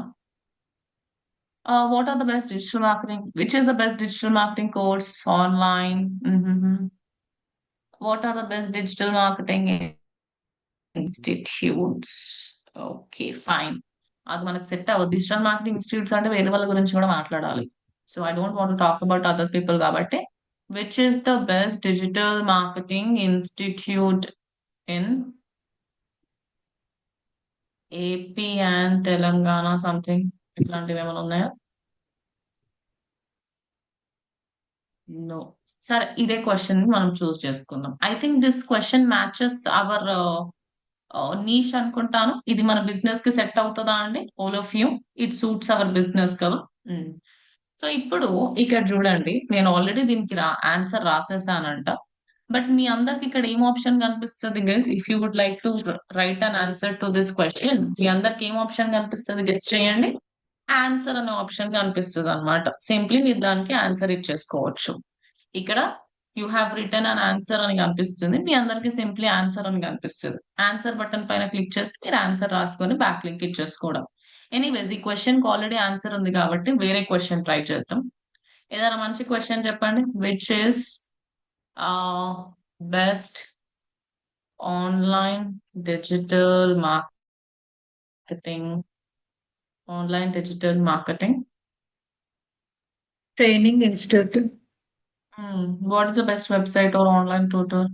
[SPEAKER 1] What are the best digital marketing? Which is the best digital marketing course online? What are the best digital marketing institutes? Okay, fine. అది మనకు set అవ్వదు. Digital marketing institutes అంటే వేరే వాళ్ళ గురించి కూడా మాట్లాడాలి. So I don't want talk about other people కాబట్టి which is the best digital marketing institute in AP and Telangana something, ఇట్లాంటివి ఏమైనా ఉన్నాయా? నో. సరే, ఇదే క్వశ్చన్ మనం చూస్ చేసుకుందాం. I think this question matches our niche అనుకుంటాను. ఇది మన బిజినెస్ కి సెట్ అవుతుందా అండి? All of you, it suits our business కదా. సో ఇప్పుడు ఇక్కడ చూడండి, నేను ఆల్రెడీ దీనికి ఆన్సర్ రాసేసానంట. బట్ మీ అందరికి ఇక్కడ ఏం ఆప్షన్ కనిపిస్తుంది guys? If you would like to write an answer to this question, మీ అందరికి ఏం ఆప్షన్ కనిపిస్తుంది గెస్ చేయండి. ఆన్సర్ అనే ఆప్షన్ కనిపిస్తుంది అనమాట. సింప్లీ మీరు దానికి ఆన్సర్ ఇచ్చేసుకోవచ్చు. ఇక్కడ you have return an answer అని కనిపిస్తుంది, మీ అందరికి సింప్లీ ఆన్సర్ అని కనిపిస్తుంది. ఆన్సర్ బటన్ పైన క్లిక్ చేసి మీరు ఆన్సర్ రాసుకొని బ్యాక్ లింక్ ఇచ్చేసుకోవడం. ఎనీవేస్, ఈ క్వశ్చన్ కి ఆల్రెడీ ఆన్సర్ ఉంది కాబట్టి వేరే క్వశ్చన్ ట్రై చేద్దాం. ఏదైనా మంచి క్వశ్చన్ చెప్పండి. Which is best online digital marketing
[SPEAKER 3] Training Institute.
[SPEAKER 1] What is the best website or online tutor?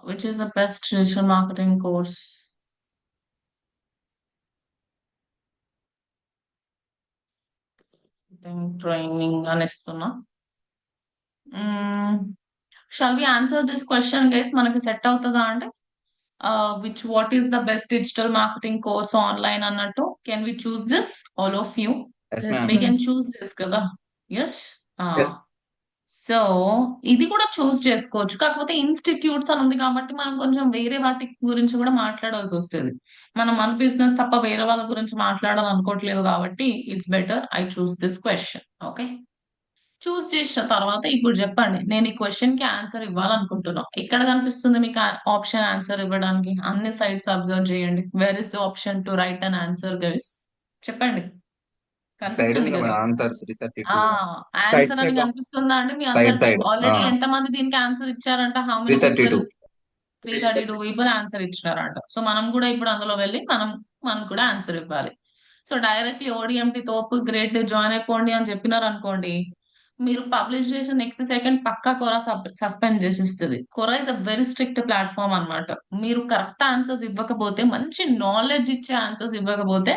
[SPEAKER 1] Which is the best digital marketing course? Training అనిస్తున్నా. Shall we answer this question guys? మనకి set అవుతుందా అంటే what is the best digital marketing course online అన్నట్టు? Can we choose this, all of you?
[SPEAKER 2] Yes,
[SPEAKER 3] Yes,
[SPEAKER 2] ma'am.
[SPEAKER 1] We
[SPEAKER 3] ma'am.
[SPEAKER 1] can choose this కదా. Yes.
[SPEAKER 2] Yes.
[SPEAKER 1] So ఇది కూడా చూస్ చేసుకోవచ్చు. కాకపోతే institutes అని ఉంది కాబట్టి మనం కొంచెం వేరే వాటి గురించి కూడా మాట్లాడాల్సి వస్తుంది. మనం మన బిజినెస్ తప్ప వేరే వాళ్ళ గురించి మాట్లాడాలనుకోవట్లేదు కాబట్టి it's better I choose this question. Okay, choose చేసిన తర్వాత ఇప్పుడు చెప్పండి, నేను ఈ క్వశ్చన్ కి ఆన్సర్ ఇవ్వాలనుకుంటున్నా. ఎక్కడ కనిపిస్తుంది మీకు ఆప్షన్ ఆన్సర్ ఇవ్వడానికి? అన్ని సైట్స్ అబ్జర్వ్ చేయండి. Where is the option to write an answer guys? చెప్పండి.
[SPEAKER 2] సైడ్
[SPEAKER 1] కనిపిస్తుంది
[SPEAKER 2] ఉంది
[SPEAKER 1] కదా
[SPEAKER 2] మేడం ఆన్సర్ 332.
[SPEAKER 1] ఆన్సర్ అని
[SPEAKER 2] side.
[SPEAKER 1] కనిపిస్తుందా అండి మీ
[SPEAKER 2] సైడ్
[SPEAKER 1] అందరికి? ఆల్రెడీ
[SPEAKER 2] ఆ.
[SPEAKER 1] ఎంత మంది దీనికి ఆన్సర్ ఇచ్చారంట? How many
[SPEAKER 2] 332.
[SPEAKER 1] 332 పీపుల్ ఆన్సర్ ఇచ్చినారంట. సో మనం కూడా ఇప్పుడు అందులో వెళ్ళి మనం కూడా ఆన్సర్ ఇవ్వాలి. సో డైరెక్ట్లీ ఓడిఎంటి తోపు గ్రేట్ జాయిన్ అయిపోండి అని చెప్పినారు అనుకోండి, మీరు పబ్లిష్ చేసిన నెక్స్ట్ సెకండ్ పక్కా కొరా సస్పెండ్ చేసేస్తుంది. Quora is a very strict platform అన్నమాట. మీరు కరెక్ట్ ఆన్సర్స్ ఇవ్వకపోతే, మంచి నాలెడ్జ్ ఇచ్చే ఆన్సర్స్ ఇవ్వకపోతే,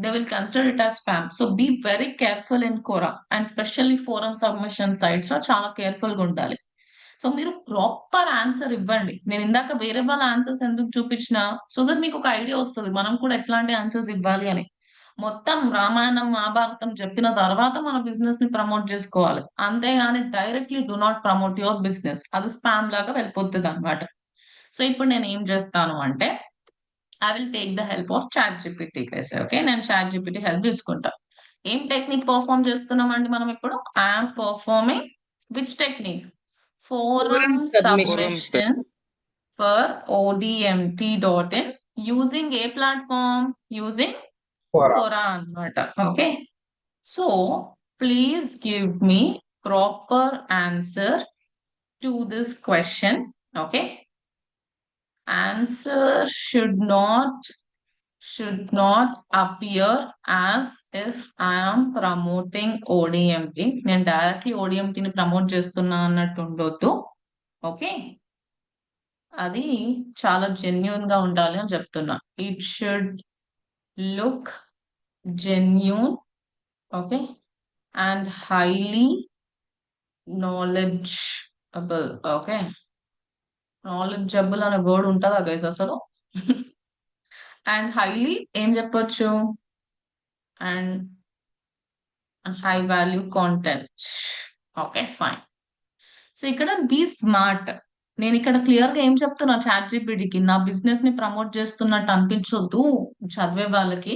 [SPEAKER 1] they will consider it as spam. So be very careful in Quora, and especially forum submission sites లో చాలా కేర్ఫుల్ గా ఉండాలి. సో మీరు ప్రాపర్ ఆన్సర్ ఇవ్వండి. నేను ఇందాక వేరే వాళ్ళ ఆన్సర్స్ ఎందుకు చూపించిన, సో దట్ మీకు ఒక ఐడియా వస్తుంది మనం కూడా ఎట్లాంటి ఆన్సర్స్ ఇవ్వాలి అని. మొత్తం రామాయణం మహాభారతం చెప్పిన తర్వాత మన బిజినెస్ ని ప్రమోట్ చేసుకోవాలి. అంతేగాని directly do not promote your business, అది స్పామ్ లాగా వెళ్ళిపోతుంది అనమాట. సో ఇప్పుడు నేను ఏం చేస్తాను అంటే, I will take the help of ChatGPT guys. Okay, నేను ChatGPT హెల్ప్ తీసుకుంటా. ఏం టెక్నిక్ పర్ఫామ్ చేస్తున్నామండి మనం ఇప్పుడు? I'm performing which technique? forum
[SPEAKER 3] submission.
[SPEAKER 1] submission for odmt.in using a platform, using Quora అన్నమాట. Okay, so please give me proper answer to this question. Okay, answer should not appear as if I am promoting ODMT. నేను directly ఓడిఎంటీని promote చేస్తున్నా అన్నట్టు ఉండొద్దు. Okay, అది చాలా genuine గా ఉండాలి అని చెప్తున్నా. It should look genuine, okay, and highly knowledgeable. Okay, knowledgeable అనే వర్డ్ ఉంటుందా గైస్ అసలు? అండ్ హైలీ ఏం చెప్పొచ్చు? And high value content. Okay, fine. So ఇక్కడ బీ స్మార్ట్. నేను ఇక్కడ క్లియర్ గా ఏం చెప్తున్నా చాట్‌జీపీటీకి, నా బిజినెస్ ని ప్రమోట్ చేస్తున్నట్టు అనిపించొద్దు చదివే వాళ్ళకి.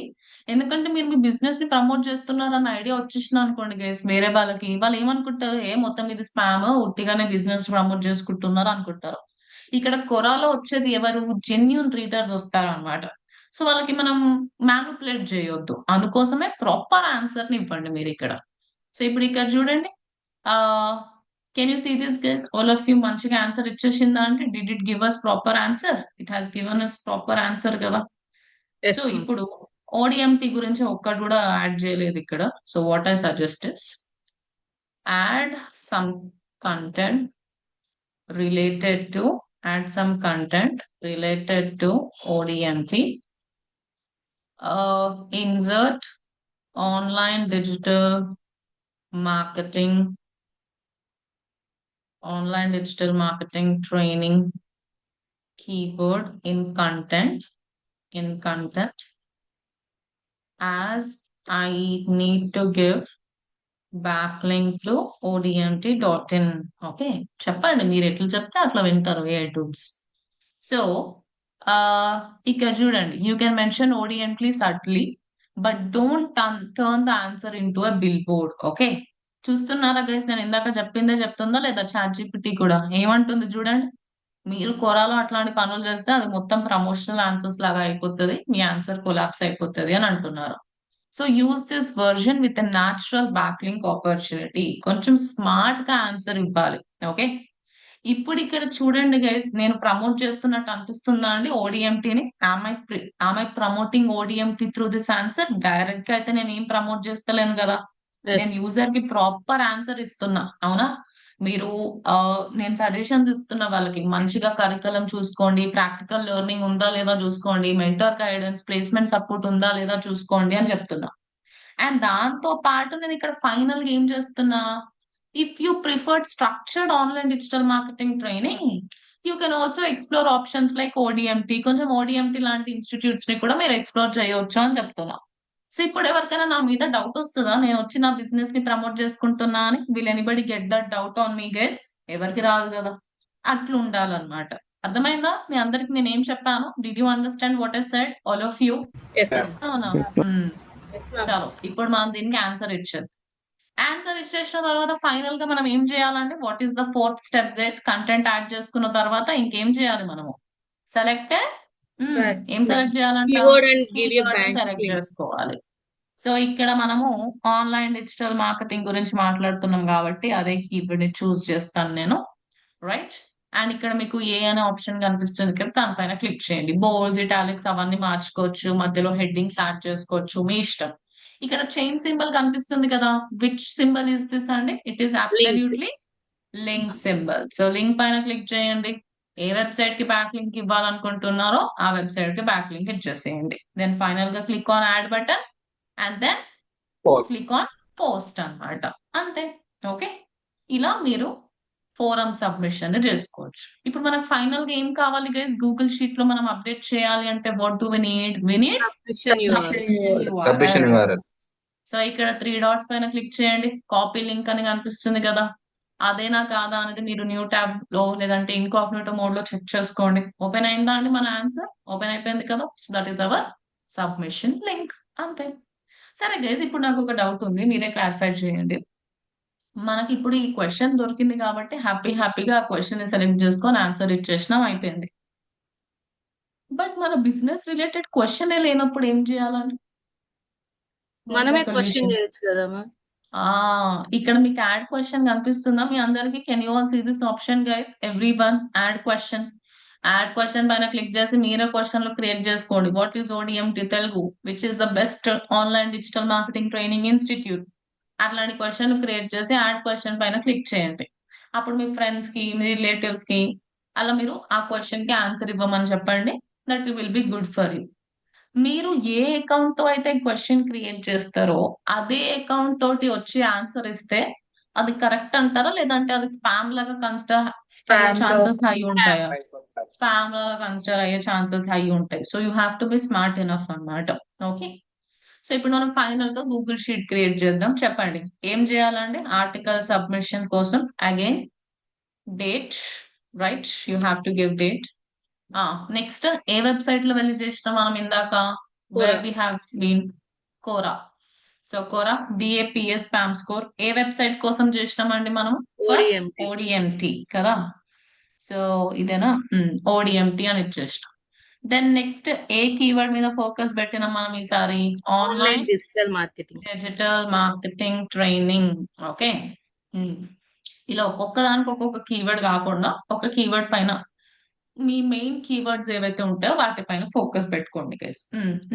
[SPEAKER 1] ఎందుకంటే మీరు మీ బిజినెస్ ని ప్రమోట్ చేస్తున్నారన్న ఐడియా వచ్చేసిన అనుకోండి గైస్, వేరే వాళ్ళకి వాళ్ళు ఏమనుకుంటారు, మొత్తం ఇది స్పామ్, ఉట్టిగానే బిజినెస్ ప్రమోట్ చేసుకుంటున్నారు అనుకుంటారు. ఇక్కడ కొరాలో వచ్చేది ఎవరు? జెన్యూన్ రీడర్స్ వస్తారు అనమాట. సో వాళ్ళకి మనం మ్యానిపులేట్ చేయొద్దు. అందుకోసమే ప్రాపర్ ఆన్సర్ ని ఇవ్వండి మీరు ఇక్కడ. సో ఇప్పుడు ఇక్కడ చూడండి, can you see this guys? All of you మంచిగా ఆన్సర్ ఇచ్చేసిందా అంటే, did it give us proper answer? It has given us proper answer కదా.
[SPEAKER 3] Yes,
[SPEAKER 1] so
[SPEAKER 3] ma'am.
[SPEAKER 1] ఇప్పుడు ఓడిఎంటి గురించి ఒక్కటి కూడా యాడ్ చేయలేదు ఇక్కడ. So what I suggest is add some content related to ODMT. Insert online digital marketing training keyword in content, as I need to give backlink to odmt.in. Okay, చెప్పండి మీరు ఎట్లా చెప్తే అట్లా వింటారు AI tools. సో ఇక్కడ చూడండి, you can mention ఓడిఎంట్లీ subtly, but don't turn the answer into a billboard. Okay, చూస్తున్నారా గైస్, నేను ఇందాక చెప్పిందే చెప్తుందా లేదా చాట్‌జీపీటీ కూడా? ఏమంటుంది చూడండి, మీరు కొరాలో అట్లాంటి పనులు చేస్తే అది మొత్తం ప్రమోషనల్ ఆన్సర్స్ లాగా అయిపోతుంది, మీ ఆన్సర్ కొలాప్స్ అయిపోతుంది అని అంటున్నారు. So use this version with a natural backlink opportunity. కొంచెం స్మార్ట్ గా ఆన్సర్ ఇవ్వాలి. ఓకే, ఇప్పుడు ఇక్కడ చూడండి గైస్, నేను ప్రమోట్ చేస్తున్నట్టు అనిపిస్తుందా అండి ఓడిఎంటీని? ఆమె promoting ODMT through this answer? Direct గా అయితే నేను ఏం ప్రమోట్ చేస్తలేను కదా.
[SPEAKER 3] Yes.
[SPEAKER 1] నేను యూజర్ కి ప్రాపర్ ఆన్సర్ ఇస్తున్నా, అవునా? మీరు నేను సజెషన్స్ ఇస్తున్నా వాళ్ళకి, మంచిగా కరికులం చూసుకోండి, ప్రాక్టికల్ లెర్నింగ్ ఉందా లేదా చూసుకోండి, మెంటర్ గైడెన్స్, ప్లేస్మెంట్ సపోర్ట్ ఉందా లేదా చూసుకోండి అని చెప్తున్నా. అండ్ దాంతో పాటు నేను ఇక్కడ ఫైనల్ గా ఏం చేస్తున్నా, if you preferred structured online digital marketing training, you can also explore options like ODMT. కొంచెం ఓడిఎంటీ లాంటి ఇన్స్టిట్యూట్స్ ని కూడా మీరు ఎక్స్ప్లోర్ చేయవచ్చు అని చెప్తున్నా. సో ఇప్పుడు ఎవరికైనా నా మీద డౌట్ వస్తుందా, నేను వచ్చి నా బిజినెస్ ని ప్రమోట్ చేసుకుంటున్నా అని? Will anybody get that doubt on me guys? ఎవరికి రాదు కదా. అట్లా ఉండాలన్నమాట. అర్థమైందా మీ అందరికి నేను ఏం చెప్పాను? Did you understand what I said, all of you?
[SPEAKER 3] Yes, yes.
[SPEAKER 1] అవునా?
[SPEAKER 3] Yes, ma'am.
[SPEAKER 1] చలో ఇప్పుడు మనం దీనికి ఆన్సర్ ఇచ్చేది. ఆన్సర్ ఇచ్చేసిన తర్వాత ఫైనల్ గా మనం ఏం చేయాలంటే, what is the fourth step guys? Content add చేసుకున్న తర్వాత ఇంకేం చేయాలి మనము? Select
[SPEAKER 3] Right.
[SPEAKER 1] ఏం సెలెక్ట్ చేయాలంటే
[SPEAKER 3] Keyword and give a
[SPEAKER 1] keyword
[SPEAKER 3] bank
[SPEAKER 1] select
[SPEAKER 3] link.
[SPEAKER 1] చేసుకోవాలి. సో ఇక్కడ మనము ఆన్లైన్ డిజిటల్ మార్కెటింగ్ గురించి మాట్లాడుతున్నాం కాబట్టి అదే కీవర్డ్ ని చూస్ చేస్తాను నేను, రైట్? అండ్ ఇక్కడ మీకు ఏ అనే ఆప్షన్ కనిపిస్తుంది కదా, దానిపైన క్లిక్ చేయండి. బోల్డ్స్, ఇటాలిక్స్ అవన్నీ మార్చుకోవచ్చు, మధ్యలో హెడ్డింగ్స్ యాడ్ చేసుకోవచ్చు, మీ ఇష్టం. ఇక్కడ చైన్ సింబల్ కనిపిస్తుంది కదా, విచ్ సింబల్ ఇస్ దిస్ అండి? It is absolutely link symbol. So link పైన క్లిక్ చేయండి. ఏ వెబ్సైట్ కి బ్యాక్ లింక్ ఇవ్వాలనుకుంటున్నారో ఆ వెబ్సైట్ కి బ్యాక్ లింక్ ఇచ్చేసేయండి. దెన్ ఫైనల్ గా click on add button and then click on post అన్నమాట. అంతే. ఓకే, ఇలా మీరు ఫోరం సబ్మిషన్ చేసుకోవచ్చు. ఇప్పుడు మనకు ఫైనల్ గా ఏం కావాలి గైస్? గూగుల్ షీట్ లో మనం అప్డేట్ చేయాలి అంటే what do we need?
[SPEAKER 3] Submission URL.
[SPEAKER 2] Submission URL.
[SPEAKER 1] So ఇక్కడ 3 డాట్స్ పైన క్లిక్ చేయండి. కాపీ లింక్ అని కనిపిస్తుంది కదా, అదేనా కాదా అనేది మీరు న్యూ ట్యాబ్ లో లేదంటే ఇన్కాగ్నిటో మోడ్ లో చెక్ చేసుకోండి. ఓపెన్ అయిందా అండి మన ఆన్సర్? ఓపెన్ అయిపోయింది కదా. So that is our submission link. అంతే. సరే గైస్, ఇప్పుడు నాకు ఒక డౌట్ ఉంది, మీరే క్లారిఫై చేయండి. మనకి ఇప్పుడు ఈ క్వశ్చన్ దొరికింది కాబట్టి హ్యాపీగా ఆ క్వశ్చన్ ని సెలెక్ట్ చేసుకొని ఆన్సర్ ఇచ్చేసినాం, అయిపోయింది. బట్ మన బిజినెస్ రిలేటెడ్ క్వశ్చన్ లేనప్పుడు ఏం చేయాలండి? వాట్ ఇస్ ద
[SPEAKER 3] మనమే క్వశ్చన్
[SPEAKER 1] సొల్యూషన్?
[SPEAKER 3] చేయొచ్చు కదా మ్యామ్.
[SPEAKER 1] ఇక్కడ మీకు యాడ్ క్వశ్చన్ కనిపిస్తుందా మీ అందరికి? Can you all see this option guys? Everyone add question. Add question పైన క్లిక్ చేసి మీరే క్వశ్చన్లు క్రియేట్ చేసుకోండి. What is ODMT Telugu, which is the best online digital marketing training institute? అట్లాంటి క్వశ్చన్లు క్రియేట్ చేసి యాడ్ క్వశ్చన్ పైన క్లిక్ చేయండి. అప్పుడు మీ ఫ్రెండ్స్ కి, మీ రిలేటివ్స్ కి అలా మీరు ఆ క్వశ్చన్ కి ఆన్సర్ ఇవ్వమని చెప్పండి. That will be good for you. మీరు ఏ అకౌంట్ తో అయితే క్వశ్చన్ క్రియేట్ చేస్తారో అదే అకౌంట్ తోటి వచ్చి ఆన్సర్ ఇస్తే అది కరెక్ట్ అంటారా, లేదంటే అది స్పామ్ లాగా కన్సిడర్ అయ్యే
[SPEAKER 4] Spam లో.
[SPEAKER 1] ఛాన్సెస్ హై ఉంటాయా?
[SPEAKER 2] అయిపోతాయి.
[SPEAKER 1] స్పామ్ లాగా కన్సిడర్ అయ్యే ఛాన్సెస్ హై ఉంటాయి. So you have to be smart enough అన్నమాట. ఓకే. సో ఇప్పుడు మనం ఫైనల్ గా గూగుల్ షీట్ క్రియేట్ చేద్దాం. చెప్పండి ఏం చేయాలండి? ఆర్టికల్ సబ్మిషన్ కోసం again date, right? You have to give date. Next ఏ వెబ్సైట్ లో వెళ్ళి చేసినాం మనం ఇందాక? Where we have been Quora. So Quora DAPS spam score ఏ వెబ్సైట్ కోసం చేసినామండి మనం?
[SPEAKER 3] ఓడిఎంటి.
[SPEAKER 1] ఓడిఎంటి కదా. సో ఇదేనా? ఓడిఎంటి అని ఇచ్చేసినాం. దెన్ నెక్స్ట్ ఏ కీవర్డ్ మీద ఫోకస్ పెట్టినాం మనం ఈసారి? Online
[SPEAKER 3] online digital marketing.
[SPEAKER 1] Digital marketing training. Okay. ఇలా ఒక్కొక్క దానికి ఒక్కొక్క కీవర్డ్ కాకుండా ఒక కీవర్డ్ పైన మీ మెయిన్ కీవర్డ్స్ ఏవైతే ఉంటాయో వాటిపైన ఫోకస్ పెట్టుకోండి గైస్.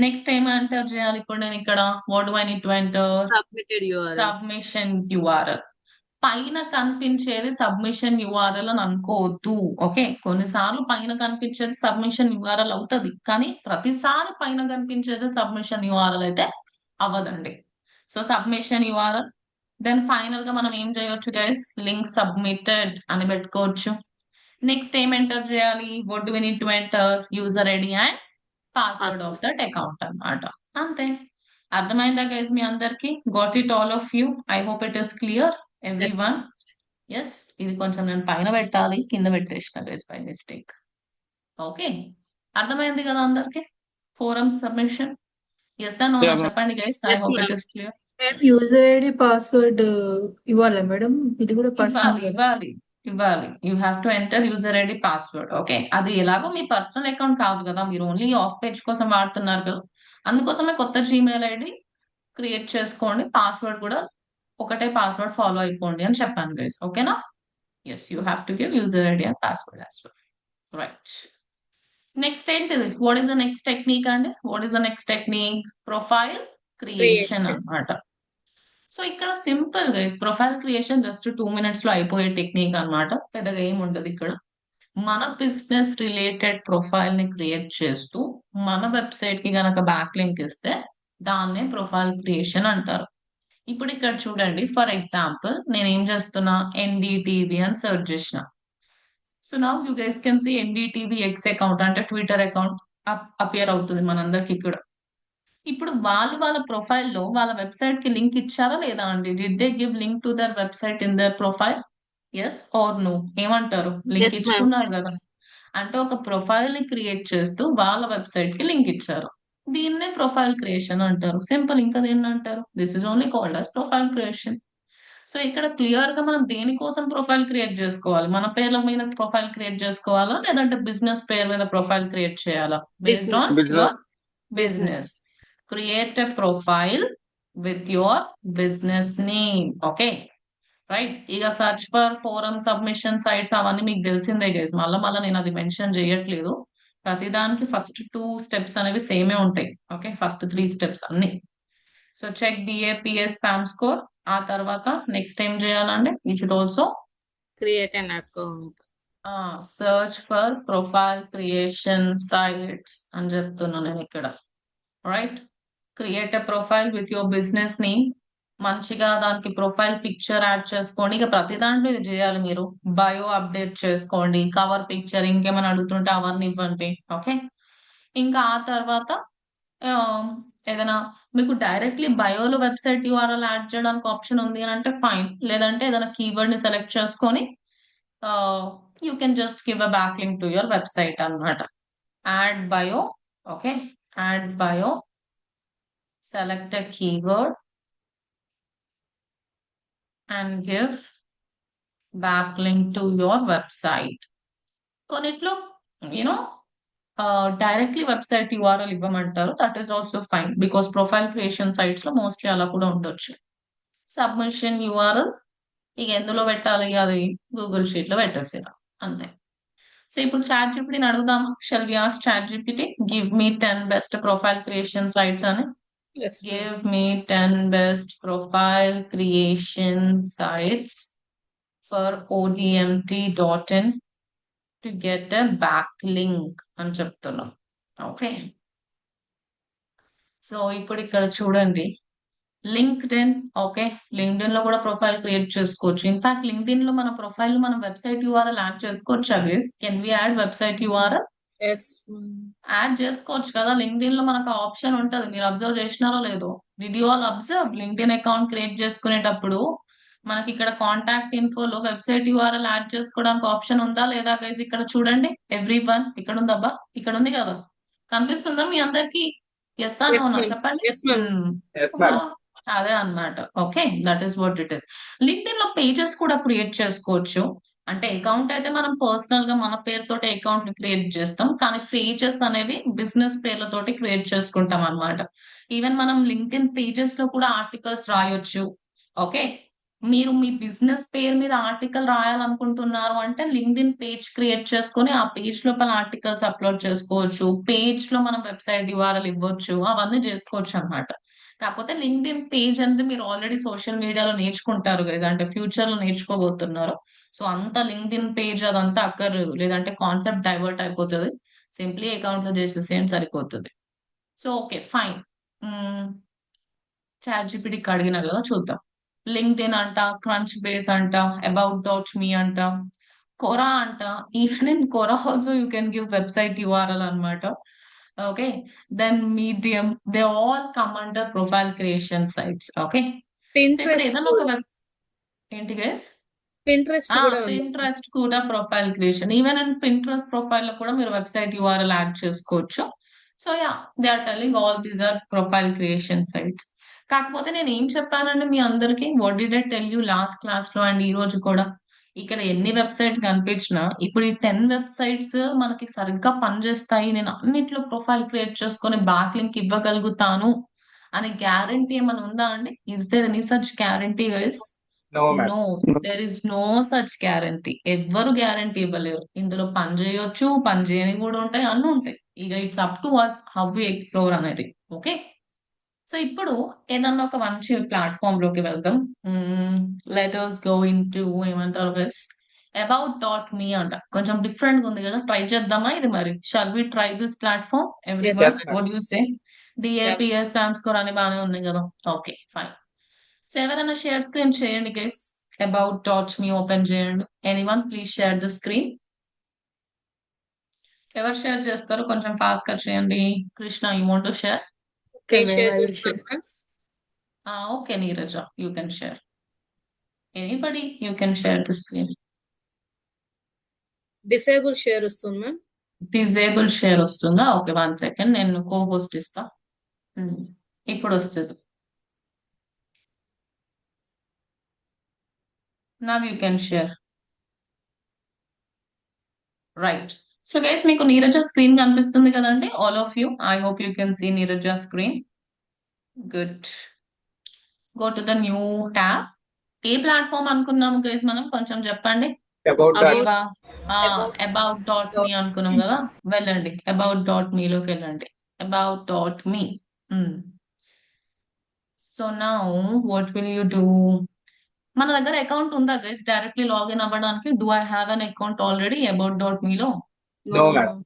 [SPEAKER 1] నెక్స్ట్ ఏం ఎంటర్ చేయాలి ఇప్పుడు నేను ఇక్కడ? What do I need to enter?
[SPEAKER 3] Submitted URL.
[SPEAKER 1] Submission URL. పైన కనిపించేది సబ్మిషన్ యూఆర్ఎల్ అని అనుకోవద్దు. ఓకే. కొన్నిసార్లు పైన కనిపించేది సబ్మిషన్ యూఆర్ఎల్ అవుతుంది, కానీ ప్రతిసారి పైన కనిపించేది సబ్మిషన్ యూఆర్ఎల్ అయితే అవ్వదండి. So submission URL. Then final గా మనం ఏం చేయొచ్చు గైస్? లింక్ సబ్మిటెడ్ అని పెట్టుకోవచ్చు. నెక్స్ట్ ఏం ఎంటర్ చేయాలి? What do we need to enter? User ID and password of that account అన్నమాట. అంతే. అర్థమైందా గైస్ మీ అందరికి? Got it all of you? I hope it is clear everyone. Yes. ఇది కొంచెం నేను పైన పెట్టాలి, కింద పెట్టేసిన గైస్ బై మిస్టేక్. ఓకే. అర్థమైంది కదా అందరికి? Forum submission. Yes no
[SPEAKER 2] Yeah, ma'am.
[SPEAKER 1] చెప్పండి guys. I
[SPEAKER 3] Yes,
[SPEAKER 1] hope it
[SPEAKER 3] ma'am.
[SPEAKER 1] Is clear.
[SPEAKER 5] User ID password ఇవ్వాలా మేడం? ఇది కూడా పర్సనల్
[SPEAKER 1] ఇవ్వాలి. You have to enter user ID password. Okay. అది ఎలాగో మీ పర్సనల్ అకౌంట్ కాదు కదా, మీరు ఓన్లీ ఆఫ్ పేజ్ కోసం వాడుతున్నారు కదా, అందుకోసమే కొత్త జీమెయిల్ ఐడి క్రియేట్ చేసుకోండి. పాస్వర్డ్ కూడా ఒకటే పాస్వర్డ్ ఫాలో అయిపోండి అని చెప్పాను గైస్. ఓకేనా? Yes, you have to give user ID and password as well. Right. Next ఏంటిది? What is the next technique అండి? What is the next technique? Profile creation అన్నమాట. సో ఇక్కడ సింపుల్ గా ప్రొఫైల్ క్రియేషన్ జస్ట్ 2 minutes లో అయిపోయే technique అన్నమాట. పెద్దగా ఏం ఉండదు ఇక్కడ. మన బిజినెస్ రిలేటెడ్ ప్రొఫైల్ ని క్రియేట్ చేస్తూ మన వెబ్సైట్ కి గనక బ్యాక్ లింక్ ఇస్తే దాన్నే ప్రొఫైల్ క్రియేషన్ అంటారు. ఇప్పుడు ఇక్కడ చూడండి, ఫర్ ఎగ్జాంపుల్ నేను ఏం చేస్తున్నా? ఎన్డిటీవీ అని సెర్చ్ చేసిన. So now you guys can see NDTV X account అంటే ట్విట్టర్ అకౌంట్ అపియర్ అవుతుంది మనందరికి ఇక్కడ. ఇప్పుడు వాళ్ళ ప్రొఫైల్లో వాళ్ళ వెబ్సైట్ కి లింక్ ఇచ్చారా లేదా అండి? Did they give link to their website in their profile? Yes or no? ఏమంటారు? Link
[SPEAKER 3] Yes, ma'am.
[SPEAKER 1] ఇచ్చుకున్నారు కదా. అంటే ఒక ప్రొఫైల్ ని క్రియేట్ చేస్తూ వాళ్ళ వెబ్సైట్ కి లింక్ ఇచ్చారు. దీన్నే ప్రొఫైల్ క్రియేషన్ అంటారు. సింపుల్. ఇంకా దేన్ని అంటారు? This is only called as profile creation. So ఇక్కడ క్లియర్ గా మనం దేనికోసం ప్రొఫైల్ క్రియేట్ చేసుకోవాలి? మన పేర్ల మీద ప్రొఫైల్ క్రియేట్ చేసుకోవాలా, లేదంటే బిజినెస్ పేరు మీద ప్రొఫైల్ క్రియేట్ చేయాలా? Based on
[SPEAKER 2] Business.
[SPEAKER 1] Your business. Create a profile with your business name. Okay. Right. ఇక search for forum submission sites అవన్నీ మీకు తెలిసిందే గైస్. మళ్ళా నేను అది మెన్షన్ చేయట్లేదు. ప్రతిదానికి ఫస్ట్ 2 steps అనేవి సేమే ఉంటాయి. ఓకే. ఫస్ట్ 3 steps అన్ని. So check DAPS spam score. ఆ తర్వాత నెక్స్ట్ ఏం చేయాలండి? You should also
[SPEAKER 3] create an account.
[SPEAKER 1] Search for profile creation sites అని చెప్తున్నా నేను ఇక్కడ. Right. Create a profile with your business name. మంచిగా దానికి ప్రొఫైల్ పిక్చర్ యాడ్ చేసుకోండి. ఇక ప్రతి దాంట్లో ఇది చేయాలి మీరు. బయో అప్డేట్ చేసుకోండి, కవర్ పిక్చర్, ఇంకేమైనా అడుగుతుంటే అవన్నీ ఇవ్వండి. ఓకే. ఇంకా ఆ తర్వాత ఏదైనా మీకు డైరెక్ట్లీ బయోలో వెబ్సైట్ యూఆర్ఎల్ యాడ్ చేయడానికి ఆప్షన్ ఉంది అని అంటే ఫైన్. లేదంటే ఏదైనా కీవర్డ్ ని సెలెక్ట్ చేసుకొని you can just give a back link to your website అన్నమాట. Add bio. Okay. Add bio. Select a keyword. and give backlink to your website. కొన్నిట్లో యూనో డైరెక్ట్లీ వెబ్సైట్ యూఆర్ఎల్ ఇవ్వమంటారు. That is also fine because profile creation sites లో mostly అలా కూడా ఉండొచ్చు. Submission URL ఇక ఎందులో పెట్టాలి, అది గూగుల్ షీట్ లో పెట్టేసేదా అంతే. సో ఇప్పుడు చాట్ జీపీటీని అడుగుదాం. Shall we ask chat GPT give me 10 best profile creation sites అని.
[SPEAKER 3] Yes, ma'am.
[SPEAKER 1] Give me 10 best profile creation sites for odmt.in to get a backlink అని చెప్తున్నాం. ఓకే, సో ఇప్పుడు ఇక్కడ చూడండి లింక్డ్ఇన్. ఓకే, లింక్డ్ఇన్ లో కూడా ప్రొఫైల్ క్రియేట్ చేసుకోవచ్చు. In fact LinkedIn లో మన ప్రొఫైల్ లో మనం వెబ్సైట్ యూఆర్ఎల్ యాడ్ చేసుకోవచ్చు. అవి can we add website URL?
[SPEAKER 3] Yes, ma'am.
[SPEAKER 1] Add చేసుకోవచ్చు కదా. లింక్డ్ఇన్ లో మనకు ఆప్షన్ ఉంటది. మీరు అబ్జర్వ్ చేసినారో లేదో? Did you all observe? LinkedIn account create చేసుకునేటప్పుడు మనకి ఇక్కడ కాంటాక్ట్ ఇన్ఫోలో వెబ్సైట్ యూఆర్ఎల్ యాడ్ చేసుకోవడానికి ఆప్షన్ ఉందా లేదా గైస్? ఇక్కడ చూడండి, ఎవ్రీ వన్ ఇక్కడ ఉందబ్బా, ఇక్కడ ఉంది కదా, కనిపిస్తుందా మీ అందరికి? ఎస్
[SPEAKER 3] Yes,
[SPEAKER 1] అవునా
[SPEAKER 3] ma'am.
[SPEAKER 1] చెప్పండి.
[SPEAKER 3] Yes, ma'am.
[SPEAKER 2] Yes, madam.
[SPEAKER 1] అదే అన్నమాట. Okay, that is what it is. LinkedIn లో పేజెస్ కూడా క్రియేట్ చేసుకోవచ్చు. అంటే అకౌంట్ అయితే మనం పర్సనల్ గా మన పేరుతోటి అకౌంట్ ని క్రియేట్ చేస్తాం, కానీ పేజెస్ అనేవి బిజినెస్ పేర్లతోటి క్రియేట్ చేసుకుంటాం అన్నమాట. ఈవెన్ మనం లింక్డ్ఇన్ పేజెస్ లో కూడా ఆర్టికల్స్ రాయొచ్చు. ఓకే, మీరు మీ బిజినెస్ పేరు మీద ఆర్టికల్ రాయాలనుకుంటున్నారు అంటే లింక్డ్ఇన్ పేజ్ క్రియేట్ చేసుకొని ఆ పేజ్ లోపల ఆర్టికల్స్ అప్లోడ్ చేసుకోవచ్చు. పేజ్ లో మనం వెబ్సైట్ యూఆర్ఎల్ ఇవ్వచ్చు, అవన్నీ చేసుకోవచ్చు అన్నమాట. కాకపోతే లింక్డ్ఇన్ పేజ్ అనేది మీరు ఆల్రెడీ సోషల్ మీడియాలో నేర్చుకుంటారు గైజ్, అంటే ఫ్యూచర్ లో నేర్చుకోబోతున్నారు. సో అంత లింక్డ్ఇన్ పేజ్ అదంతా అక్కర్లేదు, లేదంటే కాన్సెప్ట్ డైవర్ట్ అయిపోతుంది. సింప్లీ అకౌంట్ లో చేసేసేయండి సరిపోతుంది. సో ఓకే ఫైన్, చాట్ జీపీటీకి అడిగినా కదా, చూద్దాం. లింక్డ్ఇన్ అంట, క్రంచ్ బేస్ అంట, about.me అంట, కొరా అంట. Even in Quora also you can give website URL అన్నమాట. Okay, then Medium, they all come under profile creation sites. Okay, so ఇప్పుడు
[SPEAKER 3] Pinterest
[SPEAKER 1] ఏదైనా ఒక
[SPEAKER 3] కూడా.
[SPEAKER 1] ఏంటి గైస్?
[SPEAKER 3] Pinterest కూడా ఉంది.
[SPEAKER 1] పింట్రెస్ట్ కూడా profile creation. Even and Pinterest profile లో కూడా మీరు వెబ్సైట్ యూఆర్ఎల్ యాడ్ చేసుకోవచ్చు. So yeah, they are telling all these are profile creation sites. కాకపోతే నేను ఏం చెప్పానంటే మీ అందరికి, what did I tell you last class లో అండ్ ఈ రోజు కూడా, ఇక్కడ ఎన్ని వెబ్సైట్స్ కనిపించినా ఇప్పుడు ఈ 10 వెబ్సైట్స్ మనకి సరిగ్గా పనిచేస్తాయి, నేను అన్నిట్లో ప్రొఫైల్ క్రియేట్ చేసుకొని బ్యాక్ లింక్ ఇవ్వగలుగుతాను అనే గ్యారంటీ ఏమైనా ఉందా అండి? Is there any such guarantee guys?
[SPEAKER 2] No, madam.
[SPEAKER 1] No, there is no such guarantee. ఎవ్వరు గ్యారంటీ ఇవ్వలేరు. ఇందులో పని చేయొచ్చు, పని చేయని కూడా ఉంటాయి, అన్నీ ఉంటాయి. ఇక it's up to us how we explore అనేది. ఓకే, సో ఇప్పుడు ఏదన్నా ఒక మంచి ప్లాట్ఫామ్ లోకి వెళ్దాం. Let us go into ఏమంటారు గైస్, about.me అంట. కొంచెం డిఫరెంట్ గా ఉంది కదా, ట్రై చేద్దామా ఇది మరి? Shall we try this platform every
[SPEAKER 3] Yes,
[SPEAKER 1] one?
[SPEAKER 2] Yes, madam.
[SPEAKER 1] What you say?
[SPEAKER 3] yeah.
[SPEAKER 1] DAPS spam score అని బాగానే ఉన్నాయి కదా. Okay fine. సో ఎవరైనా షేర్ స్క్రీన్ చేయండి గైస్. about.me ఓపెన్ చేయండి. Anyone please share the screen. ఎవరు షేర్ చేస్తారు కొంచెం ఫాస్ట్ గా చేయండి. Krishna, you want to share?
[SPEAKER 5] Okay,
[SPEAKER 3] నేను
[SPEAKER 5] ma'am,
[SPEAKER 3] షేర్
[SPEAKER 5] I will
[SPEAKER 3] చేస్తాను
[SPEAKER 5] share.
[SPEAKER 3] ma'am.
[SPEAKER 1] Okay Neeraja, you can share. Anybody you can share the screen.
[SPEAKER 3] Disable share వస్తుంది ma'am.
[SPEAKER 1] Disable share వస్తుందా? Okay 1 second, నేను కో హోస్ట్ ఇస్తా. ఇప్పుడు వస్తుంది. Now you can share. Right. So guys మీకు Neeraja screen కనిపిస్తుంది కదండి, all of you. I hope you can see Neeraja screen. Good. Go to the new tab. ఏ ప్లాట్ఫామ్ అనుకున్నాము గైస్ మనం? కొంచెం చెప్పండి.
[SPEAKER 2] About that.
[SPEAKER 3] About-
[SPEAKER 1] about.me అనుకున్నాం కదా, వెళ్ళండి about.me లోకి వెళ్ళండి. about.me. So now what will you do? మన దగ్గర అకౌంట్ ఉందా గైస్ డైరెక్ట్లీ లాగిన్ అవ్వడానికి? Do I have an account already about.me లో?
[SPEAKER 2] No, madam.